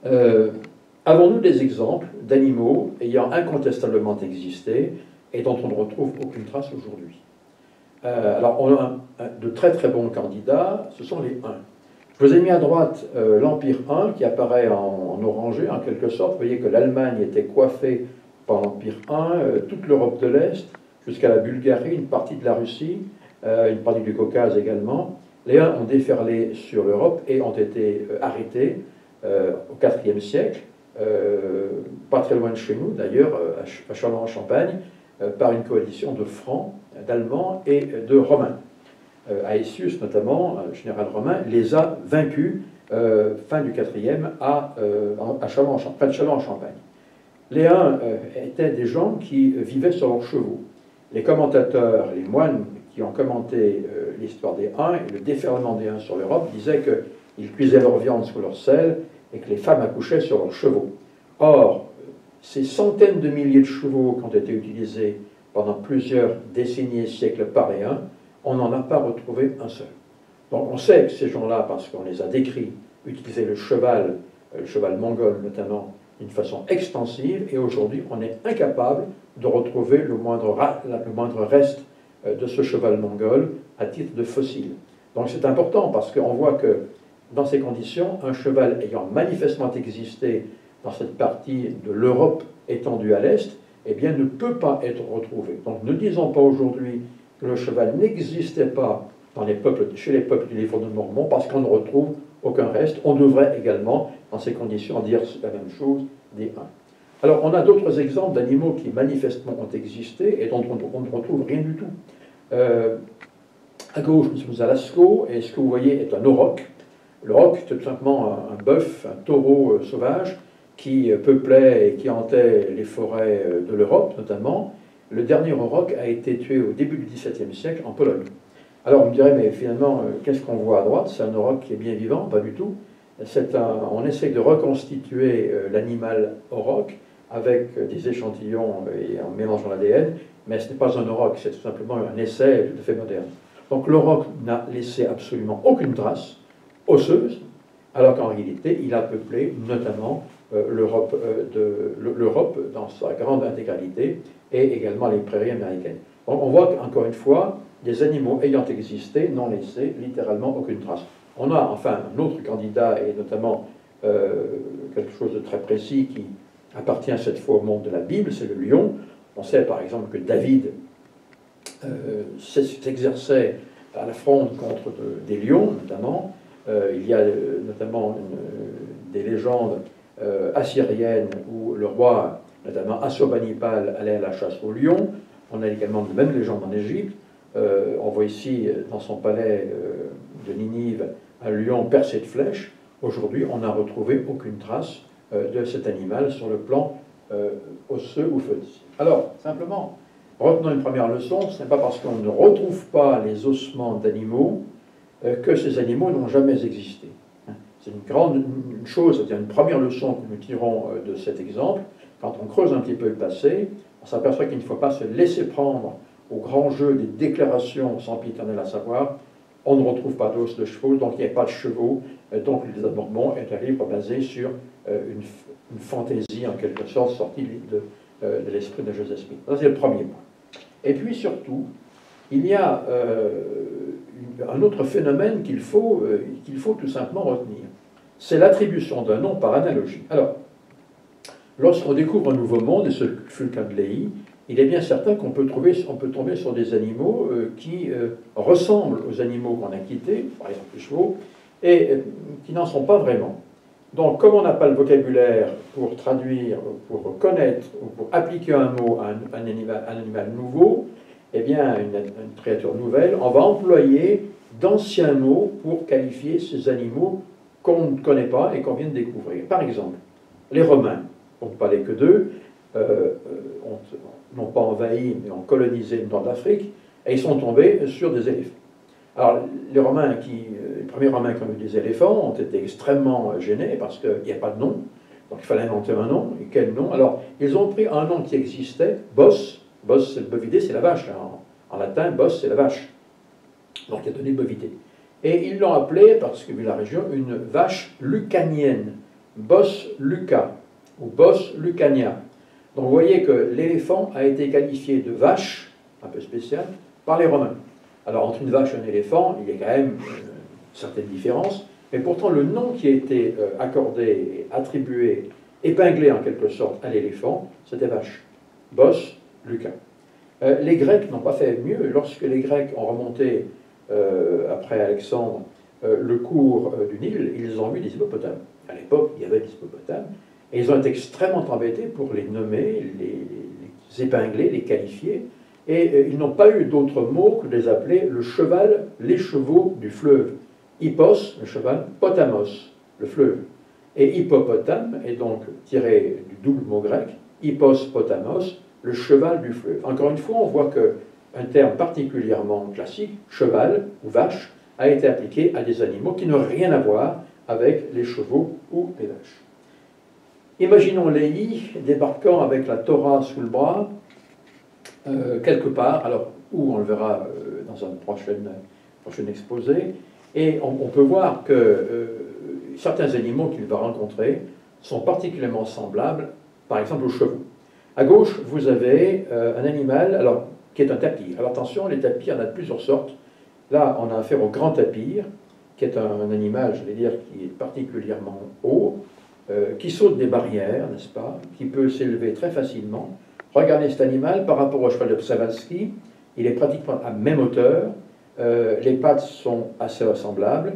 Avons-nous des exemples d'animaux ayant incontestablement existé et dont on ne retrouve aucune trace aujourd'hui? Alors, on a de très très bons candidats, ce sont les Huns. Je vous ai mis à droite l'Empire Hun, qui apparaît en orangé, en quelque sorte. Vous voyez que l'Allemagne était coiffée par l'Empire Hun, toute l'Europe de l'Est, jusqu'à la Bulgarie, une partie de la Russie, une partie du Caucase également. Les Huns ont déferlé sur l'Europe et ont été arrêtés au IVe siècle, pas très loin de chez nous d'ailleurs, à Châlons-en-Champagne, par une coalition de Francs, d'Allemands et de Romains. Aetius, notamment, général romain, les a vaincus fin du IVe à près de Châlons-en-Champagne. Les Huns étaient des gens qui vivaient sur leurs chevaux. Les commentateurs, les moines qui ont commenté l'histoire des Huns et le déferlement des Huns sur l'Europe disaient qu'ils cuisaient leur viande sous leur selle et que les femmes accouchaient sur leurs chevaux. Or, ces centaines de milliers de chevaux qui ont été utilisés pendant plusieurs décennies et siècles par les Huns, on n'en a pas retrouvé un seul. Donc on sait que ces gens-là, parce qu'on les a décrits, utilisaient le cheval mongol notamment, d'une façon extensive, et aujourd'hui on est incapable de retrouver le moindre reste de ce cheval mongol à titre de fossile. Donc c'est important parce qu'on voit que dans ces conditions, un cheval ayant manifestement existé dans cette partie de l'Europe étendue à l'Est, eh bien ne peut pas être retrouvé. Donc ne disons pas aujourd'hui que le cheval n'existait pas chez les peuples du livre de Mormon parce qu'on ne retrouve aucun reste. On devrait également, dans ces conditions, dire la même chose des Huns. Alors, on a d'autres exemples d'animaux qui manifestement ont existé et dont on ne retrouve rien du tout. À gauche, nous sommes à Lascaux, et ce que vous voyez est un auroch. L'auroch, c'est tout simplement un bœuf, un taureau sauvage qui peuplait et qui hantait les forêts de l'Europe, notamment. Le dernier auroch a été tué au début du XVIIe siècle en Pologne. Alors, on me dirait, mais finalement, qu'est-ce qu'on voit à droite? C'est un auroch qui est bien vivant? Pas du tout. On essaie de reconstituer l'animal auroch avec des échantillons et en mélangeant l'ADN, mais ce n'est pas un auroch, c'est tout simplement un essai tout à fait moderne. Donc l'auroch n'a laissé absolument aucune trace osseuse, alors qu'en réalité, il a peuplé notamment l'Europe dans sa grande intégralité et également les prairies américaines. Donc on voit qu'encore une fois, des animaux ayant existé n'ont laissé littéralement aucune trace. On a enfin un autre candidat, et notamment quelque chose de très précis qui appartient cette fois au monde de la Bible, c'est le lion. On sait par exemple que David s'exerçait à la fronde contre des lions, notamment. Il y a notamment des légendes assyriennes où le roi, notamment Assurbanipal, allait à la chasse aux lions. On a également de mêmes légendes en Égypte. On voit ici, dans son palais de Ninive, un lion percé de flèches. Aujourd'hui, on n'a retrouvé aucune trace de cet animal sur le plan osseux ou phénicien. Alors, simplement, retenons une première leçon, ce n'est pas parce qu'on ne retrouve pas les ossements d'animaux que ces animaux n'ont jamais existé. C'est une chose, c'est-à-dire une première leçon que nous tirons de cet exemple. Quand on creuse un petit peu le passé, on s'aperçoit qu'il ne faut pas se laisser prendre au grand jeu des déclarations sempiternelles, à savoir on ne retrouve pas d'os de chevaux, donc il n'y a pas de chevaux, donc les Mormons est un livre basé sur une fantaisie en quelque sorte sortie de l'esprit de Joseph Smith. Ça c'est le premier point. Et puis surtout, il y a un autre phénomène qu'il faut tout simplement retenir. C'est l'attribution d'un nom par analogie. Alors, lorsqu'on découvre un nouveau monde, et ce fut le cas de Léhi, il est bien certain qu'on peut tomber sur des animaux qui ressemblent aux animaux qu'on a quittés, par exemple les chevaux, et qui n'en sont pas vraiment. Donc, comme on n'a pas le vocabulaire pour traduire, pour connaître, ou pour appliquer un mot à un animal nouveau, eh bien, une créature nouvelle, on va employer d'anciens mots pour qualifier ces animaux qu'on ne connaît pas et qu'on vient de découvrir. Par exemple, les Romains, on ne parlait que d'eux, n'ont pas envahi, mais ont colonisé le nord d'Afrique, et ils sont tombés sur des éléphants. Alors, les premiers Romains qui ont eu des éléphants ont été extrêmement gênés parce qu'il n'y a pas de nom, donc il fallait inventer un nom. Et quel nom? Alors, ils ont pris un nom qui existait, Bos. Bos, c'est le bovidé, c'est la vache. En latin, Bos, c'est la vache. Donc, il a donné bovidé. Et ils l'ont appelé, parce que vu la région, une vache lucanienne. Bos Luca ou Bos Lucania. Donc vous voyez que l'éléphant a été qualifié de vache, un peu spécial, par les Romains. Alors entre une vache et un éléphant, il y a quand même une certaine différence, mais pourtant le nom qui a été accordé, attribué, épinglé en quelque sorte à l'éléphant, c'était vache. Bos Luca. Les Grecs n'ont pas fait mieux. Lorsque les Grecs ont remonté, après Alexandre, le cours du Nil, ils ont vu des hippopotames. À l'époque, il y avait des hippopotames, et ils ont été extrêmement embêtés pour les nommer, les épingler, les qualifier, et ils n'ont pas eu d'autre mot que de les appeler le cheval, les chevaux du fleuve. Hippos, le cheval, potamos, le fleuve. Et hippopotame est donc tiré du double mot grec, hippos potamos, le cheval du fleuve. Encore une fois, on voit qu'un terme particulièrement classique, cheval ou vache, a été appliqué à des animaux qui n'ont rien à voir avec les chevaux ou les vaches. Imaginons Léhi débarquant avec la Torah sous le bras, quelque part, alors où on le verra dans un prochain exposé, et on peut voir que certains animaux qu'il va rencontrer sont particulièrement semblables, par exemple aux chevaux. À gauche, vous avez un animal alors, qui est un tapir. Alors attention, les tapirs, il y en a de plusieurs sortes. Là, on a affaire au grand tapir, qui est un animal, je vais dire, qui est particulièrement haut, qui saute des barrières, n'est-ce pas, qui peut s'élever très facilement. Regardez cet animal par rapport au cheval de Przewalski, il est pratiquement à même hauteur, les pattes sont assez ressemblables,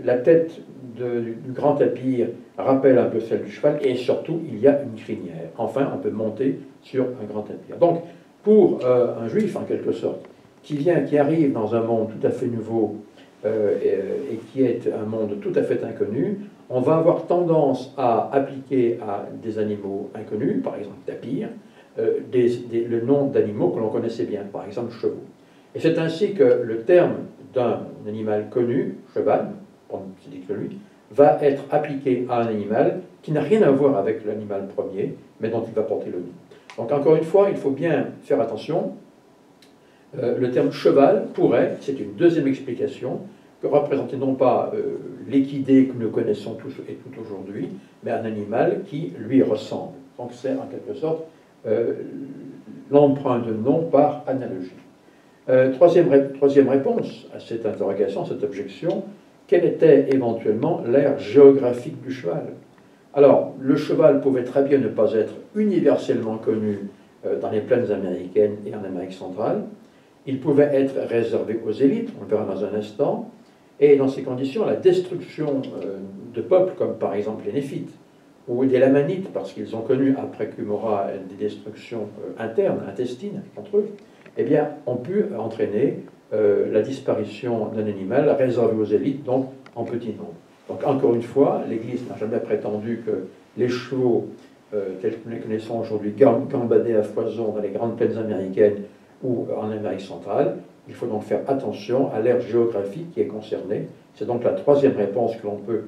la tête du grand tapir rappelle un peu celle du cheval, et surtout, il y a une crinière. Enfin, on peut monter sur un grand tapir. Donc, pour un juif, en quelque sorte, qui arrive dans un monde tout à fait nouveau, et qui est un monde tout à fait inconnu, on va avoir tendance à appliquer à des animaux inconnus, par exemple tapir, le nom d'animaux que l'on connaissait bien, par exemple chevaux. Et c'est ainsi que le terme d'un animal connu, cheval, on se dit que lui, va être appliqué à un animal qui n'a rien à voir avec l'animal premier, mais dont il va porter le nom. Donc encore une fois, il faut bien faire attention. Le terme cheval pourrait, c'est une deuxième explication, que représenter non pas l'équidé que nous connaissons tous et toutes aujourd'hui, mais un animal qui lui ressemble. Donc c'est en quelque sorte l'emprunt de nom par analogie. Troisième réponse à cette interrogation, cette objection, quelle était éventuellement l'aire géographique du cheval? Alors, le cheval pouvait très bien ne pas être universellement connu dans les plaines américaines et en Amérique centrale. Il pouvait être réservé aux élites, on le verra dans un instant, et dans ces conditions, la destruction de peuples comme par exemple les Néphites ou des Lamanites, parce qu'ils ont connu après Cumorah des destructions internes, intestines entre eux, eh bien, ont pu entraîner la disparition d'un animal réservé aux élites, donc en petit nombre. Donc encore une fois, l'Église n'a jamais prétendu que les chevaux, tels que nous les connaissons aujourd'hui, gambadaient à foison dans les grandes plaines américaines ou en Amérique centrale. Il faut donc faire attention à l'aire géographique qui est concernée. C'est donc la troisième réponse que l'on peut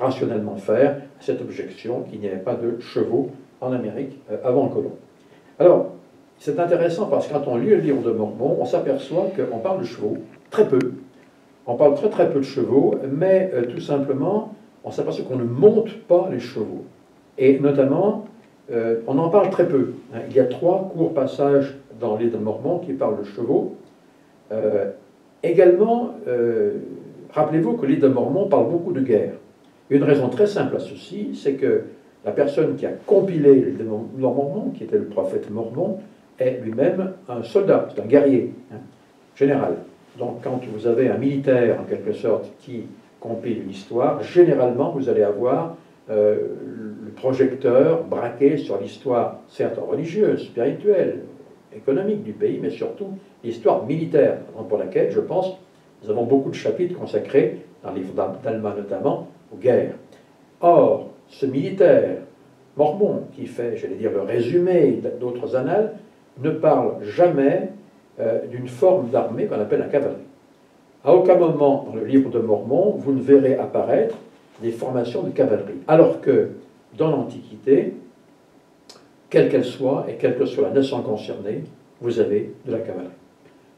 rationnellement faire à cette objection qu'il n'y avait pas de chevaux en Amérique avant Colomb. Alors, c'est intéressant parce que quand on lit le livre de Mormon, on s'aperçoit qu'on parle de chevaux, très peu. On parle très très peu de chevaux, mais tout simplement, on s'aperçoit qu'on ne monte pas les chevaux. Et notamment, on en parle très peu. Il y a 3 courts passages dans le livre de Mormon qui parlent de chevaux. Également, rappelez-vous que le livre de Mormon parle beaucoup de guerre. Une raison très simple à ceci, c'est que la personne qui a compilé le livre de Mormon, qui était le prophète Mormon, est lui-même un soldat, c'est un guerrier, général. Donc quand vous avez un militaire, en quelque sorte, qui compile l'histoire, généralement vous allez avoir le projecteur braqué sur l'histoire, certes religieuse, spirituelle, économique du pays, mais surtout l'histoire militaire, pour laquelle, je pense, nous avons beaucoup de chapitres consacrés, dans le livre d'Alma notamment, aux guerres. Or, ce militaire mormon, qui fait, j'allais dire, le résumé d'autres annales, ne parle jamais d'une forme d'armée qu'on appelle la cavalerie. À aucun moment dans le livre de Mormon, vous ne verrez apparaître des formations de cavalerie, alors que dans l'Antiquité, quelle qu'elle soit, et quelle que soit la nation concernée, vous avez de la cavalerie.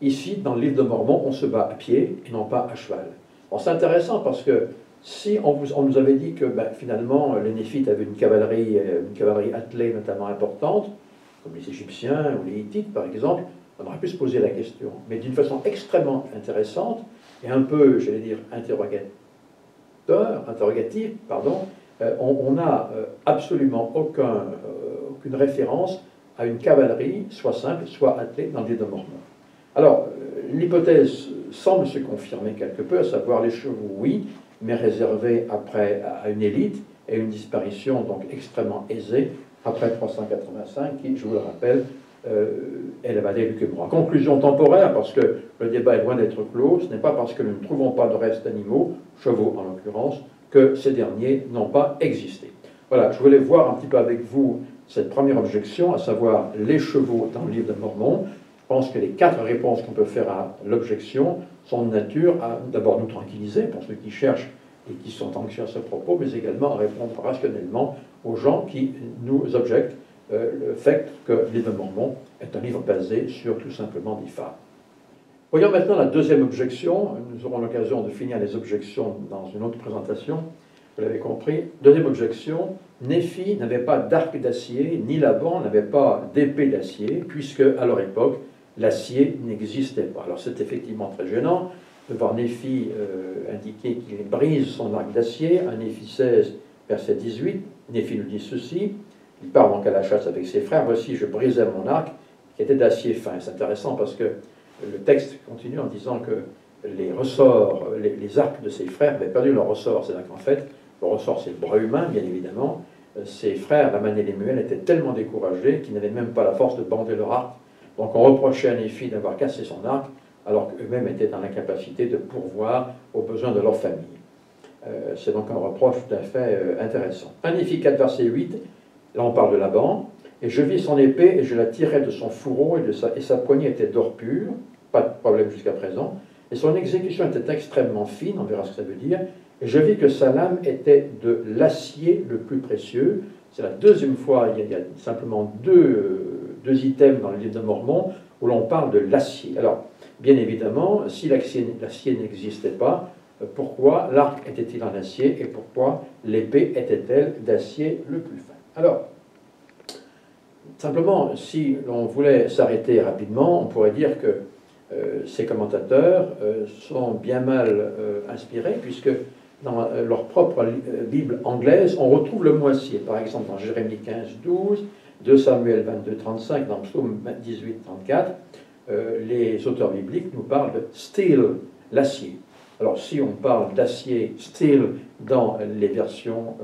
Ici, dans le livre de Mormon, on se bat à pied et non pas à cheval. Bon, c'est intéressant parce que Si on nous avait dit que finalement les Néphites avaient une cavalerie attelée notamment importante, comme les Égyptiens ou les Hittites par exemple, on aurait pu se poser la question. Mais d'une façon extrêmement intéressante et un peu, j'allais dire, interrogative, on n'a absolument aucune référence à une cavalerie, soit simple, soit attelée dans le livre de Mormon. Alors, l'hypothèse semble se confirmer quelque peu, à savoir les chevaux, oui, mais réservés après à une élite et une disparition donc extrêmement aisée après 385, qui, je vous le rappelle, est la vallée du Qumran. Conclusion temporaire, parce que le débat est loin d'être clos, ce n'est pas parce que nous ne trouvons pas de restes d'animaux, chevaux en l'occurrence, que ces derniers n'ont pas existé. Voilà, je voulais voir un petit peu avec vous cette première objection, à savoir les chevaux dans le livre de Mormon. Je pense que les 4 réponses qu'on peut faire à l'objection sont de nature à d'abord nous tranquilliser, pour ceux qui cherchent et qui sont anxieux à ce propos, mais également à répondre rationnellement aux gens qui nous objectent le fait que le livre de Mormon est un livre basé sur tout simplement des fables. Voyons maintenant la deuxième objection. Nous aurons l'occasion de finir les objections dans une autre présentation. Vous l'avez compris. Deuxième objection, Néphi n'avait pas d'arc d'acier, ni Laban n'avait pas d'épée d'acier, puisque à leur époque, l'acier n'existait pas. Alors c'est effectivement très gênant de voir Néphi indiquer qu'il brise son arc d'acier, à Néphi 16, verset 18. Néphi nous dit ceci, il part donc à la chasse avec ses frères, voici je brisais mon arc qui était d'acier fin. C'est intéressant parce que le texte continue en disant que les ressorts, les arcs de ses frères avaient perdu leur ressort. C'est-à-dire qu'en fait, le ressort c'est le bras humain, bien évidemment. Ses frères, Laman et Lemuel, étaient tellement découragés qu'ils n'avaient même pas la force de bander leur arc. Donc on reprochait à Néphi d'avoir cassé son arc, alors qu'eux-mêmes étaient dans l'incapacité de pourvoir aux besoins de leur famille. C'est donc un reproche tout à fait intéressant. 1 Néphi 4, verset 8, là on parle de Laban. Et je vis son épée et je la tirais de son fourreau et sa poignée était d'or pur, pas de problème jusqu'à présent. Et son exécution était extrêmement fine, on verra ce que ça veut dire. Et je vis que sa lame était de l'acier le plus précieux. C'est la deuxième fois, il y a simplement deux items dans le livre de Mormon où l'on parle de l'acier. Alors, bien évidemment, si l'acier n'existait pas, pourquoi l'arc était-il en acier et pourquoi l'épée était-elle d'acier le plus fin? Alors, simplement, si l'on voulait s'arrêter rapidement, on pourrait dire que ces commentateurs sont bien mal inspirés, puisque dans leur propre Bible anglaise, on retrouve le mot acier. Par exemple, dans Jérémie 15, 12, 2 Samuel 22, 35, dans Psaume 18, 34, les auteurs bibliques nous parlent de steel, l'acier. Alors, si on parle d'acier, steel, dans les versions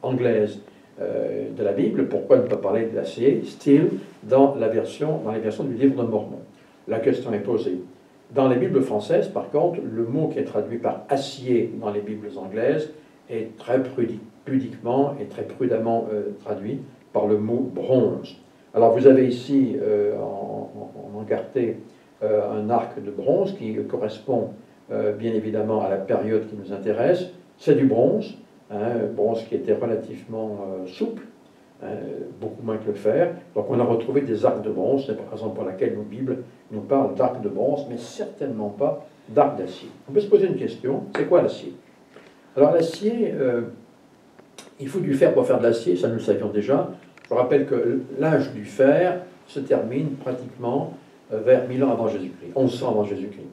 anglaises de la Bible, pourquoi ne pas parler de l'acier, steel, dans les versions du livre de Mormon? La question est posée. Dans les Bibles françaises, par contre, le mot qui est traduit par acier dans les Bibles anglaises est très pudiquement et très prudemment traduit par le mot bronze. Alors vous avez ici en encarté un arc de bronze qui correspond bien évidemment à la période qui nous intéresse. C'est du bronze, bronze qui était relativement souple, beaucoup moins que le fer. Donc on a retrouvé des arcs de bronze, c'est la raison pour laquelle nos Bibles nous parlent d'arcs de bronze, mais certainement pas d'arcs d'acier. On peut se poser une question, c'est quoi l'acier? Alors l'acier, il faut du fer pour faire de l'acier, ça nous le savions déjà. Je rappelle que l'âge du fer se termine pratiquement vers 1000 ans avant Jésus-Christ, 1100 avant Jésus-Christ.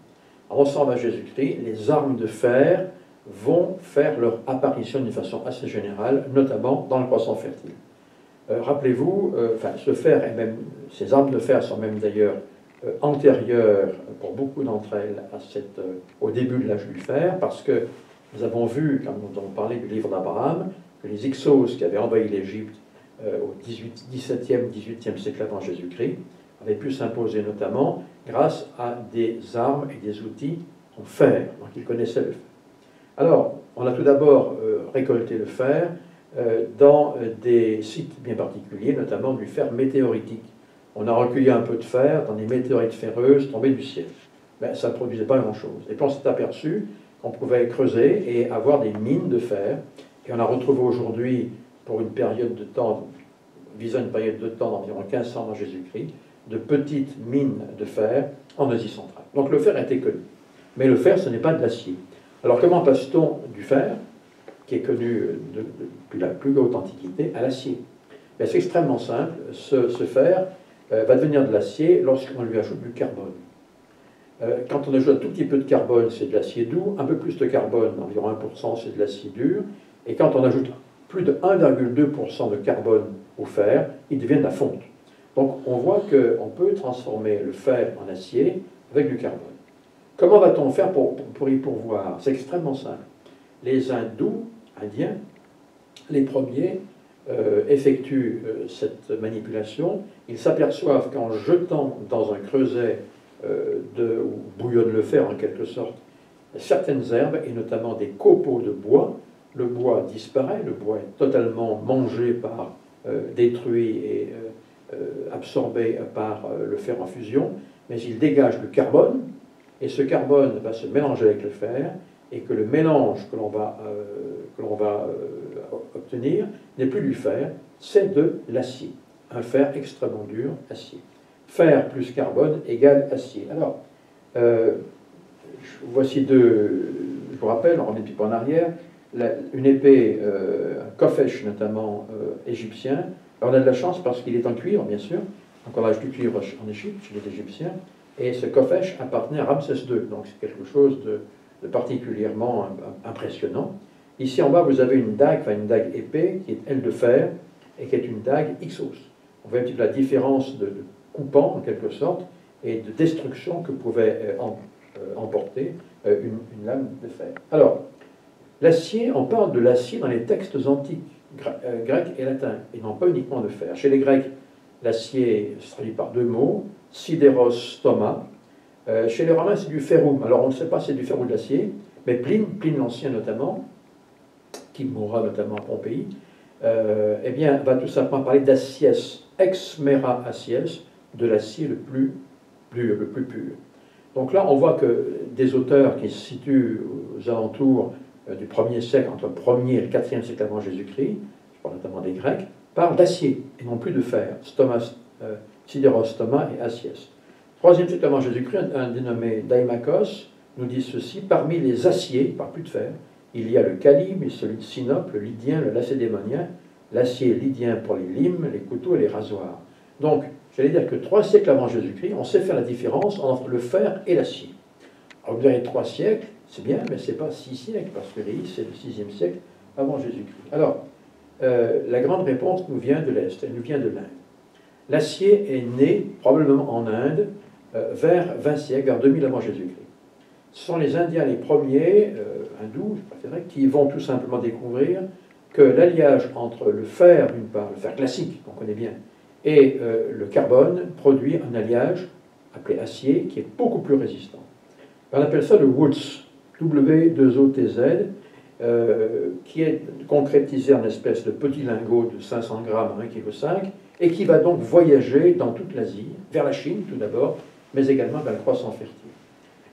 En 1100 avant Jésus-Christ, les armes de fer vont faire leur apparition d'une façon assez générale, notamment dans le croissant fertile. Rappelez-vous, ce fer, et même ces armes de fer sont même d'ailleurs antérieures pour beaucoup d'entre elles au début de l'âge du fer, parce que nous avons vu, quand nous avons parlé du livre d'Abraham, que les Hyksos qui avaient envahi l'Égypte au XVIIe, XVIIIe siècle avant Jésus-Christ avaient pu s'imposer notamment grâce à des armes et des outils en fer, donc ils connaissaient le fer. Alors, on a tout d'abord récolté le fer dans des sites bien particuliers, notamment du fer météoritique. On a recueilli un peu de fer dans des météorites ferreuses tombées du ciel. Ben, ça ne produisait pas grand-chose. Et puis on s'est aperçu qu'on pouvait creuser et avoir des mines de fer. Et on a retrouvé aujourd'hui, pour une période de temps, visant une période de temps d'environ 1500 avant Jésus-Christ, de petites mines de fer en Asie centrale. Donc le fer était connu. Mais le fer, ce n'est pas de l'acier. Alors comment passe-t-on du fer, qui est connu depuis la plus haute antiquité, à l'acier? C'est extrêmement simple. Ce fer va devenir de l'acier lorsqu'on lui ajoute du carbone. Quand on ajoute un tout petit peu de carbone, c'est de l'acier doux. Un peu plus de carbone, environ 1%, c'est de l'acier dur. Et quand on ajoute plus de 1,2% de carbone au fer, il devient de la fonte. Donc on voit qu'on peut transformer le fer en acier avec du carbone. Comment va-t-on faire pour y pourvoir? C'est extrêmement simple. Les hindous, indiens, les premiers, effectuent cette manipulation. Ils s'aperçoivent qu'en jetant dans un creuset où bouillonne le fer en quelque sorte, certaines herbes, et notamment des copeaux de bois, le bois disparaît, le bois est totalement mangé détruit et absorbé par le fer en fusion, mais il dégage du carbone, et ce carbone va se mélanger avec le fer, et que le mélange que l'on va obtenir n'est plus du fer, c'est de l'acier. Un fer extrêmement dur, acier. Fer plus carbone égale acier. Alors, voici deux, je vous rappelle, on remet un petit peu en arrière, une épée, un kofesh notamment égyptien. Alors on a de la chance parce qu'il est en cuivre, bien sûr. Donc on a du cuivre en Égypte, chez les Égyptiens. Et ce kofesh appartenait à Ramsès II. Donc c'est quelque chose de particulièrement impressionnant. Ici en bas, vous avez une dague épée, qui est elle de fer, et qui est une dague Ixos. On voit un petit peu la différence de coupant, en quelque sorte, et de destruction que pouvait emporter une lame de fer. Alors, l'acier, on parle de l'acier dans les textes antiques, grecs et latins, et non pas uniquement de fer. Chez les Grecs, l'acier se traduit par deux mots, sidéros, stoma. Chez les Romains, c'est du ferrum. Alors, on ne sait pas si c'est du fer ou de l'acier, mais Pline l'Ancien notamment, qui mourra notamment à Pompéi, eh bien, va tout simplement parler d'aciès, ex mera aciès, de l'acier le plus pur. Donc là, on voit que des auteurs qui se situent aux alentours du 1er siècle, entre le 1er et le 4e siècle avant Jésus-Christ, je parle notamment des Grecs, parlent d'acier et non plus de fer, sidéros, stoma et aciès. 3e siècle avant Jésus-Christ, un dénommé Daimakos nous dit ceci: parmi les aciers, il ne parle plus de fer, il y a le calibre, celui de Sinope, le lydien, le lacédémonien, l'acier lydien pour les limes, les couteaux et les rasoirs. Donc, j'allais dire que 3 siècles avant Jésus-Christ, on sait faire la différence entre le fer et l'acier. Alors, vous avez 3 siècles, c'est bien, mais ce n'est pas 6 siècles, parce que c'est le 6e siècle avant Jésus-Christ. Alors, la grande réponse nous vient de l'Est, elle nous vient de l'Inde. L'acier est né probablement en Inde vers 20 siècles, vers 2000 avant Jésus-Christ. Ce sont les Indiens les premiers, hindous, je préférerais, qui vont tout simplement découvrir que l'alliage entre le fer, d'une part, le fer classique, qu'on connaît bien, et le carbone produit un alliage appelé acier qui est beaucoup plus résistant. On appelle ça le Woods, W2OTZ, qui est concrétisé en espèce de petit lingot de 500 grammes à 1,5 kg, et qui va donc voyager dans toute l'Asie, vers la Chine tout d'abord, mais également vers le croissant fertile.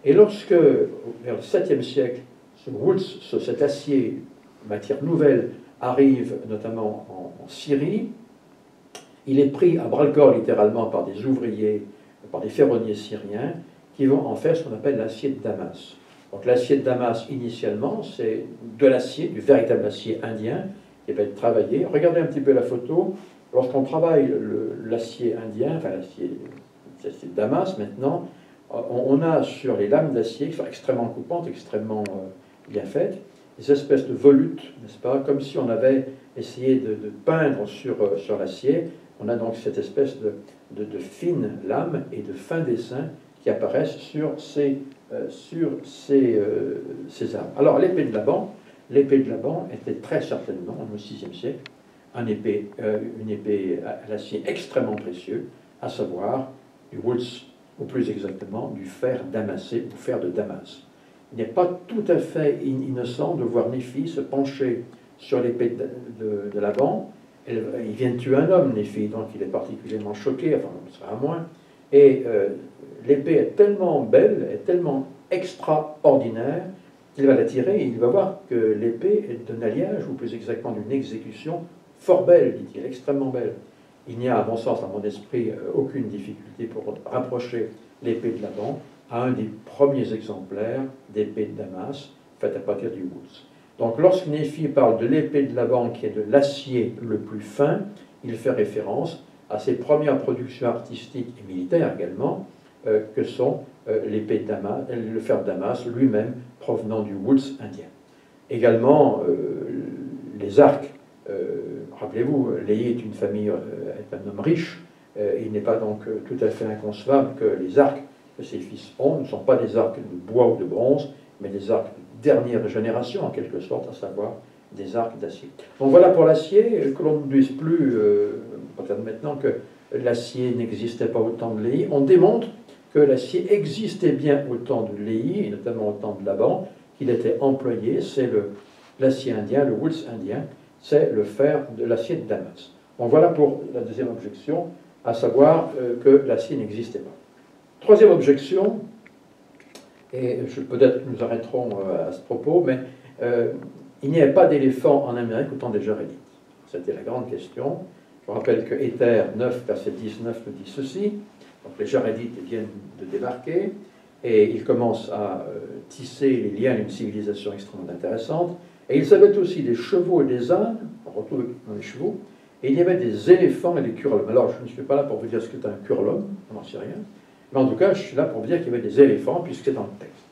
Et lorsque, vers le 7e siècle, ce Woods, cet acier, matière nouvelle, arrive notamment en Syrie, il est pris à bras-le-corps littéralement par des ouvriers, par des ferronniers syriens, qui vont en faire ce qu'on appelle l'acier de Damas. Donc l'acier de Damas, initialement, c'est de l'acier, du véritable acier indien, qui va être travaillé. Regardez un petit peu la photo. Lorsqu'on travaille l'acier indien, enfin l'acier de Damas maintenant, on a sur les lames d'acier, qui sont extrêmement coupantes, extrêmement bien faites, des espèces de volutes, n'est-ce pas, comme si on avait essayé de peindre sur l'acier. On a donc cette espèce de fines lames et de fins dessins qui apparaissent sur ces armes. Alors l'épée de Laban était très certainement, au VIe siècle, une épée à l'acier extrêmement précieux, à savoir du Woods, ou plus exactement du fer damassé ou fer de Damas. Il n'est pas tout à fait innocent de voir Néphi se pencher sur l'épée de Laban. Il vient de tuer un homme, Néphi, donc il est particulièrement choqué, enfin, ce sera à moins. Et l'épée est tellement belle, est tellement extraordinaire, qu'il va la tirer et il va voir que l'épée est d'un alliage, ou plus exactement d'une exécution fort belle, dit-il, extrêmement belle. Il n'y a, à mon sens, à mon esprit, aucune difficulté pour rapprocher l'épée de Laban à un des premiers exemplaires d'épée de Damas, faite à partir du woolz. Donc lorsque Néphi parle de l'épée de Laban qui est de l'acier le plus fin, il fait référence à ses premières productions artistiques et militaires également, que sont l'épée de Damas, le fer de Damas lui-même provenant du woolz indien. Également les arcs. Rappelez-vous, Léhi est une famille, est un homme riche. Il n'est pas donc tout à fait inconcevable que les arcs que ses fils ont ne sont pas des arcs de bois ou de bronze, mais des arcs de dernière génération en quelque sorte, à savoir des arcs d'acier. Donc voilà pour l'acier, que l'on ne dise plus, peut-être maintenant, que l'acier n'existait pas au temps de Léhi. On démontre que l'acier existait bien au temps de Léhi, et notamment au temps de Laban, qu'il était employé, c'est l'acier indien, le woolz indien, c'est le fer de l'acier de Damas. Bon, voilà pour la deuxième objection, à savoir que l'acier n'existait pas. Troisième objection, et peut-être nous arrêterons à ce propos, mais il n'y avait pas d'éléphant en Amérique au temps des Jarédites. C'était la grande question. Je rappelle que Éther 9, verset 19 nous dit ceci. Donc les Jarédites viennent de débarquer et ils commencent à tisser les liens d'une civilisation extrêmement intéressante. Et ils avaient aussi des chevaux et des ânes, on retrouve dans les chevaux, et il y avait des éléphants et des curlums. Alors je ne suis pas là pour vous dire ce qu'est un curlum, on n'en sait rien, mais en tout cas je suis là pour vous dire qu'il y avait des éléphants puisque c'est dans le texte.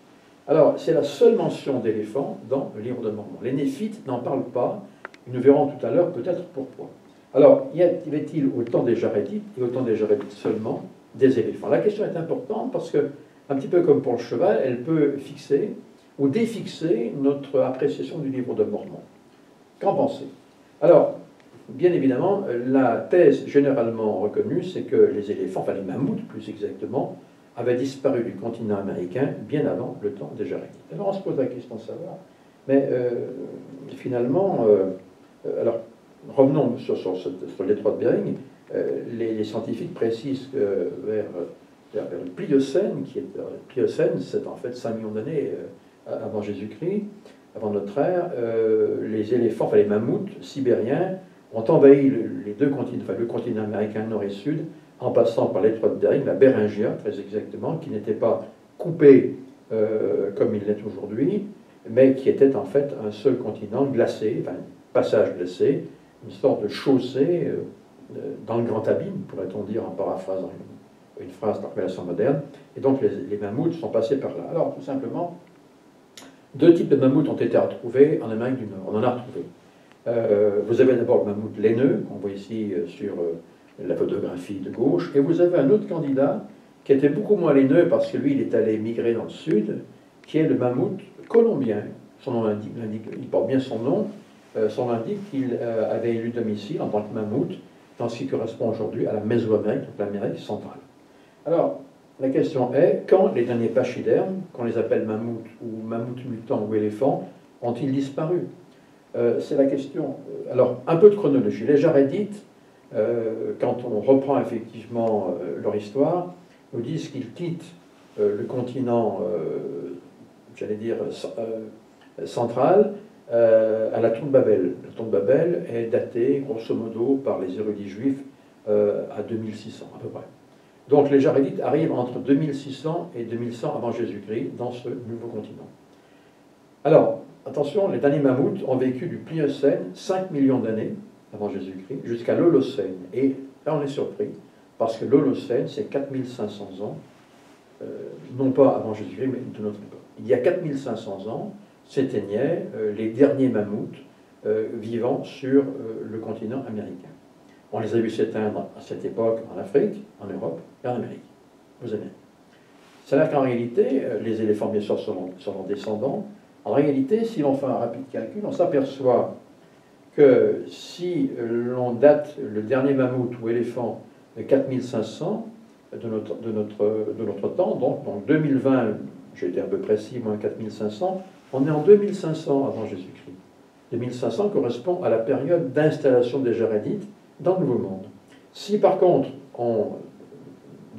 Alors c'est la seule mention d'éléphants dans le livre de Mormon. Les Néphites n'en parlent pas, nous verrons tout à l'heure peut-être pourquoi. Alors y avait-il au temps des Jarédites, et au temps des Jarédites seulement, des éléphants? La question est importante parce que, un petit peu comme pour le cheval, elle peut fixer ou défixer notre appréciation du livre de Mormon. Qu'en pensez? Alors, bien évidemment, la thèse généralement reconnue, c'est que les éléphants, enfin les mammouths plus exactement, avaient disparu du continent américain bien avant le temps des Jarédites. Alors on se pose la question de savoir, mais finalement, alors revenons sur le détroit de Bering, les scientifiques précisent que vers le Pliocène, Pliocène, c'est en fait 5 millions d'années avant Jésus-Christ, avant notre ère, les éléphants, enfin les mammouths sibériens, ont envahi les deux continents, enfin le continent américain nord et sud, en passant par l'étroit de Bering, la Béringia, très exactement, qui n'était pas coupée comme il l'est aujourd'hui, mais qui était en fait un seul continent glacé, enfin un passage glacé, une sorte de chaussée dans le grand abîme, pourrait-on dire en paraphrasant une phrase de la relation moderne, et donc les mammouths sont passés par là. Alors, tout simplement, deux types de mammouths ont été retrouvés en Amérique du Nord. On en a retrouvé. Vous avez d'abord le mammouth laineux, qu'on voit ici sur la photographie de gauche, et vous avez un autre candidat qui était beaucoup moins laineux parce que lui, il est allé migrer dans le sud, qui est le mammouth colombien. Son nom l'indique, il porte bien son nom. Son nom indique qu'il avait élu domicile en tant que mammouth dans ce qui correspond aujourd'hui à la Mésoamérique, donc l'Amérique centrale. Alors, la question est, quand les derniers pachydermes, qu'on les appelle mammouths ou mammouths mutants ou éléphants, ont-ils disparu? C'est la question. Alors, un peu de chronologie. Les Jarédites, quand on reprend effectivement leur histoire, nous disent qu'ils quittent le continent, j'allais dire, central, à la tour de Babel. La tour de Babel est datée, grosso modo, par les érudits juifs à 2600, à peu près. Donc les Jarédites arrivent entre 2600 et 2100 avant Jésus-Christ dans ce nouveau continent. Alors, attention, les derniers mammouths ont vécu du Pliocène, 5 millions d'années avant Jésus-Christ, jusqu'à l'Holocène. Et là, on est surpris, parce que l'Holocène, c'est 4500 ans, non pas avant Jésus-Christ, mais de notre époque. Il y a 4500 ans, s'éteignaient les derniers mammouths vivant sur le continent américain. On les a vus s'éteindre à cette époque en Afrique, en Europe et en Amérique, aux Amériques. C'est-à-dire qu'en réalité, les éléphants, bien sûr, sont leurs descendants. En réalité, si l'on fait un rapide calcul, on s'aperçoit que si l'on date le dernier mammouth ou éléphant de 4500 de notre temps, donc 2020, j'ai été un peu précis, moins 4500, on est en 2500 avant Jésus-Christ. 2500 correspond à la période d'installation des Jarédites dans le Nouveau Monde. Si par contre, on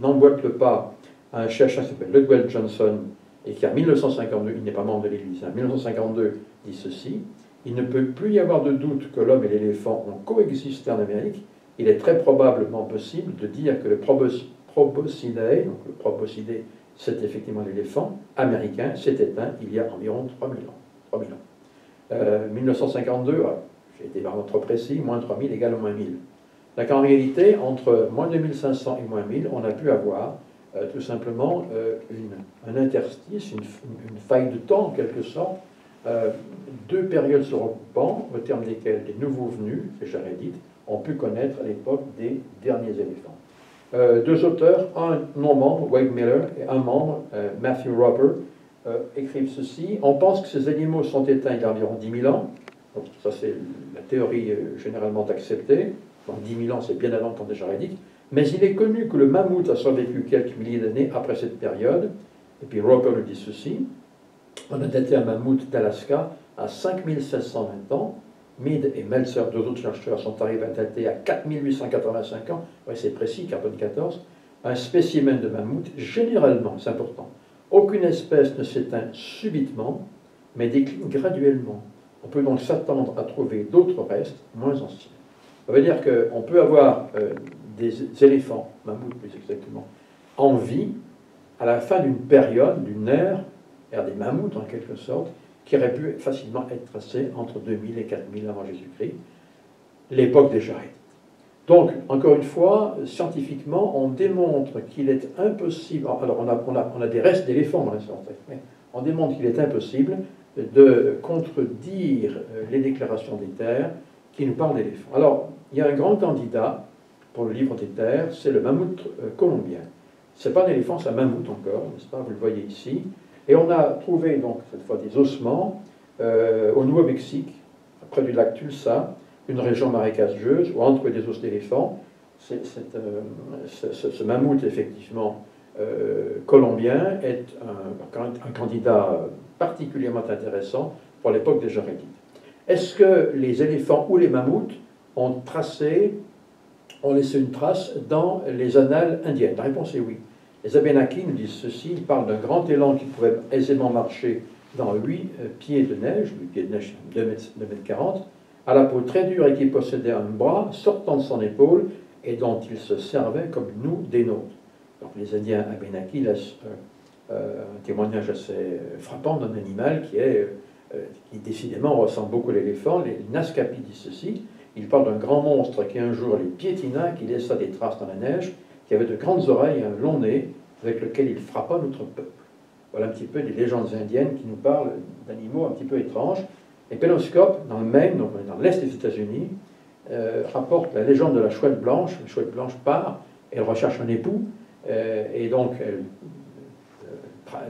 n'emboîte le pas à un chercheur qui s'appelle Ludwell Johnson, et qui en 1952, il n'est pas membre de l'Église, en 1952 dit ceci, il ne peut plus y avoir de doute que l'homme et l'éléphant ont coexisté en Amérique. Il est très probablement possible de dire que le Proboscidea, donc le Proboscidé, c'est effectivement l'éléphant américain, s'est éteint il y a environ 3000 ans. 3000 ans. 1952, j'ai été vraiment trop précis, moins 3000 égale moins 1000. Donc en réalité, entre moins 2500 et moins 1000, on a pu avoir tout simplement un interstice, une faille de temps en quelque sorte, deux périodes se recoupant, au terme desquelles des nouveaux venus, les Jarédites, ont pu connaître l'époque des derniers éléphants. Deux auteurs, un non-membre, Wade Miller, et un membre, Matthew Roper, écrivent ceci. On pense que ces animaux sont éteints il y a environ 10 000 ans. Donc, ça, c'est la théorie généralement acceptée. Donc 10 000 ans, c'est bien avant le temps des Jarédites. Mais il est connu que le mammouth a survécu quelques milliers d'années après cette période. Et puis Roper nous dit ceci. On a daté un mammouth d'Alaska à 5720 ans. Mead et Meltzer, deux autres chercheurs, sont arrivés à dater à 4885 ans. Oui, c'est précis, carbone 14. Un spécimen de mammouth, généralement, c'est important, aucune espèce ne s'éteint subitement, mais décline graduellement. On peut donc s'attendre à trouver d'autres restes moins anciens. Ça veut dire qu'on peut avoir des éléphants, mammouths plus exactement, en vie à la fin d'une période, d'une ère des mammouths en quelque sorte, qui aurait pu facilement être tracée entre 2000 et 4000 avant Jésus-Christ, l'époque des Jarédites. Donc, encore une fois, scientifiquement, on démontre qu'il est impossible, alors on a des restes d'éléphants dans la science, mais on démontre qu'il est impossible de contredire les déclarations des terres qui nous parlent d'éléphants. Alors, il y a un grand candidat pour le livre des terres, c'est le mammouth colombien. Ce n'est pas un éléphant, c'est un mammouth encore, n'est-ce pas? Vous le voyez ici. Et on a trouvé donc cette fois des ossements au Nouveau-Mexique, près du lac Tulsa, une région marécageuse où on trouve des os d'éléphant. Ce mammouth, effectivement, colombien, est un candidat particulièrement intéressant pour l'époque des Jarédites. Est-ce que les éléphants ou les mammouths ont laissé une trace dans les annales indiennes? La réponse est oui. Les Abénaquis nous disent ceci, ils parlent d'un grand élan qui pouvait aisément marcher dans 8 pieds de neige, 8 pieds de neige, 2 mètres 40, à la peau très dure et qui possédait un bras sortant de son épaule et dont il se servait comme nous des nôtres. Donc les Indiens Abénaquis laissent un témoignage assez frappant d'un animal qui décidément ressemble beaucoup à l'éléphant. Les Naskapi disent ceci, ils parlent d'un grand monstre qui un jour les piétina, qui laissa des traces dans la neige, qui avait de grandes oreilles et un long nez, avec lequel il frappa notre peuple. Voilà un petit peu des légendes indiennes qui nous parlent d'animaux un petit peu étranges. Et Pénoscope, dans le Maine, donc dans l'est des États-Unis, rapporte la légende de la chouette blanche. La chouette blanche part, elle recherche un époux, et donc elle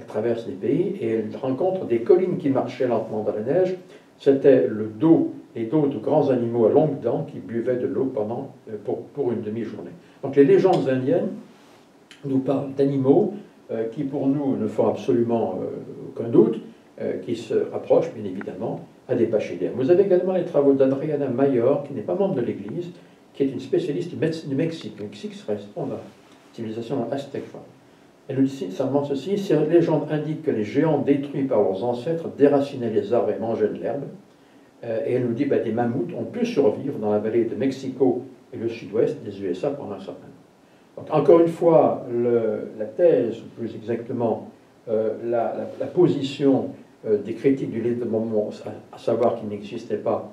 traverse des pays, et elle rencontre des collines qui marchaient lentement dans la neige. C'était les dos de grands animaux à longues dents qui buvaient de l'eau pour une demi-journée. Donc les légendes indiennes nous parlent d'animaux qui pour nous ne font absolument aucun doute, qui se rapprochent bien évidemment à des pachydermes. Vous avez également les travaux d'Adriana Mayor, qui n'est pas membre de l'Église, qui est une spécialiste du Mexique. Le Mexique correspond à la civilisation aztèque. Elle nous dit seulement ceci, ces légendes indiquent que les géants détruits par leurs ancêtres déracinaient les arbres et mangeaient de l'herbe. Et elle nous dit que des mammouths ont pu survivre dans la vallée de Mexico et le sud-ouest des USA pendant un certain temps. Donc, encore une fois, la thèse, ou plus exactement la position des critiques du livre de Mormon, à savoir qu'il n'existait pas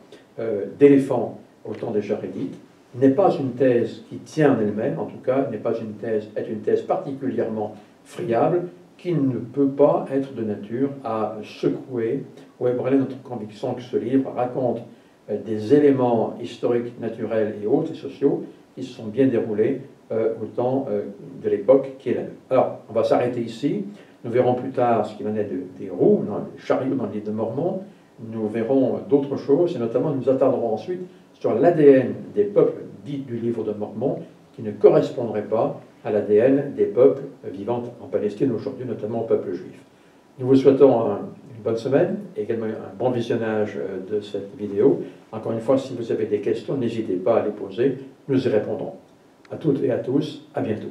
d'éléphant au temps des Jarédites, n'est pas une thèse qui tient en elle-même, en tout cas, est une thèse particulièrement friable, qui ne peut pas être de nature à secouer ou ébranler notre conviction que ce livre raconte des éléments historiques, naturels et autres, et sociaux, qui se sont bien déroulés au temps de l'époque qui est la nôtre. Alors, on va s'arrêter ici. Nous verrons plus tard ce qui en est des roues, des chariots dans le livre de Mormon. Nous verrons d'autres choses, et notamment nous attarderons ensuite sur l'ADN des peuples dits du livre de Mormon, qui ne correspondrait pas à l'ADN des peuples vivant en Palestine aujourd'hui, notamment au peuple juif. Nous vous souhaitons une bonne semaine et également un bon visionnage de cette vidéo. Encore une fois, si vous avez des questions, n'hésitez pas à les poser, nous y répondrons. À toutes et à tous, à bientôt.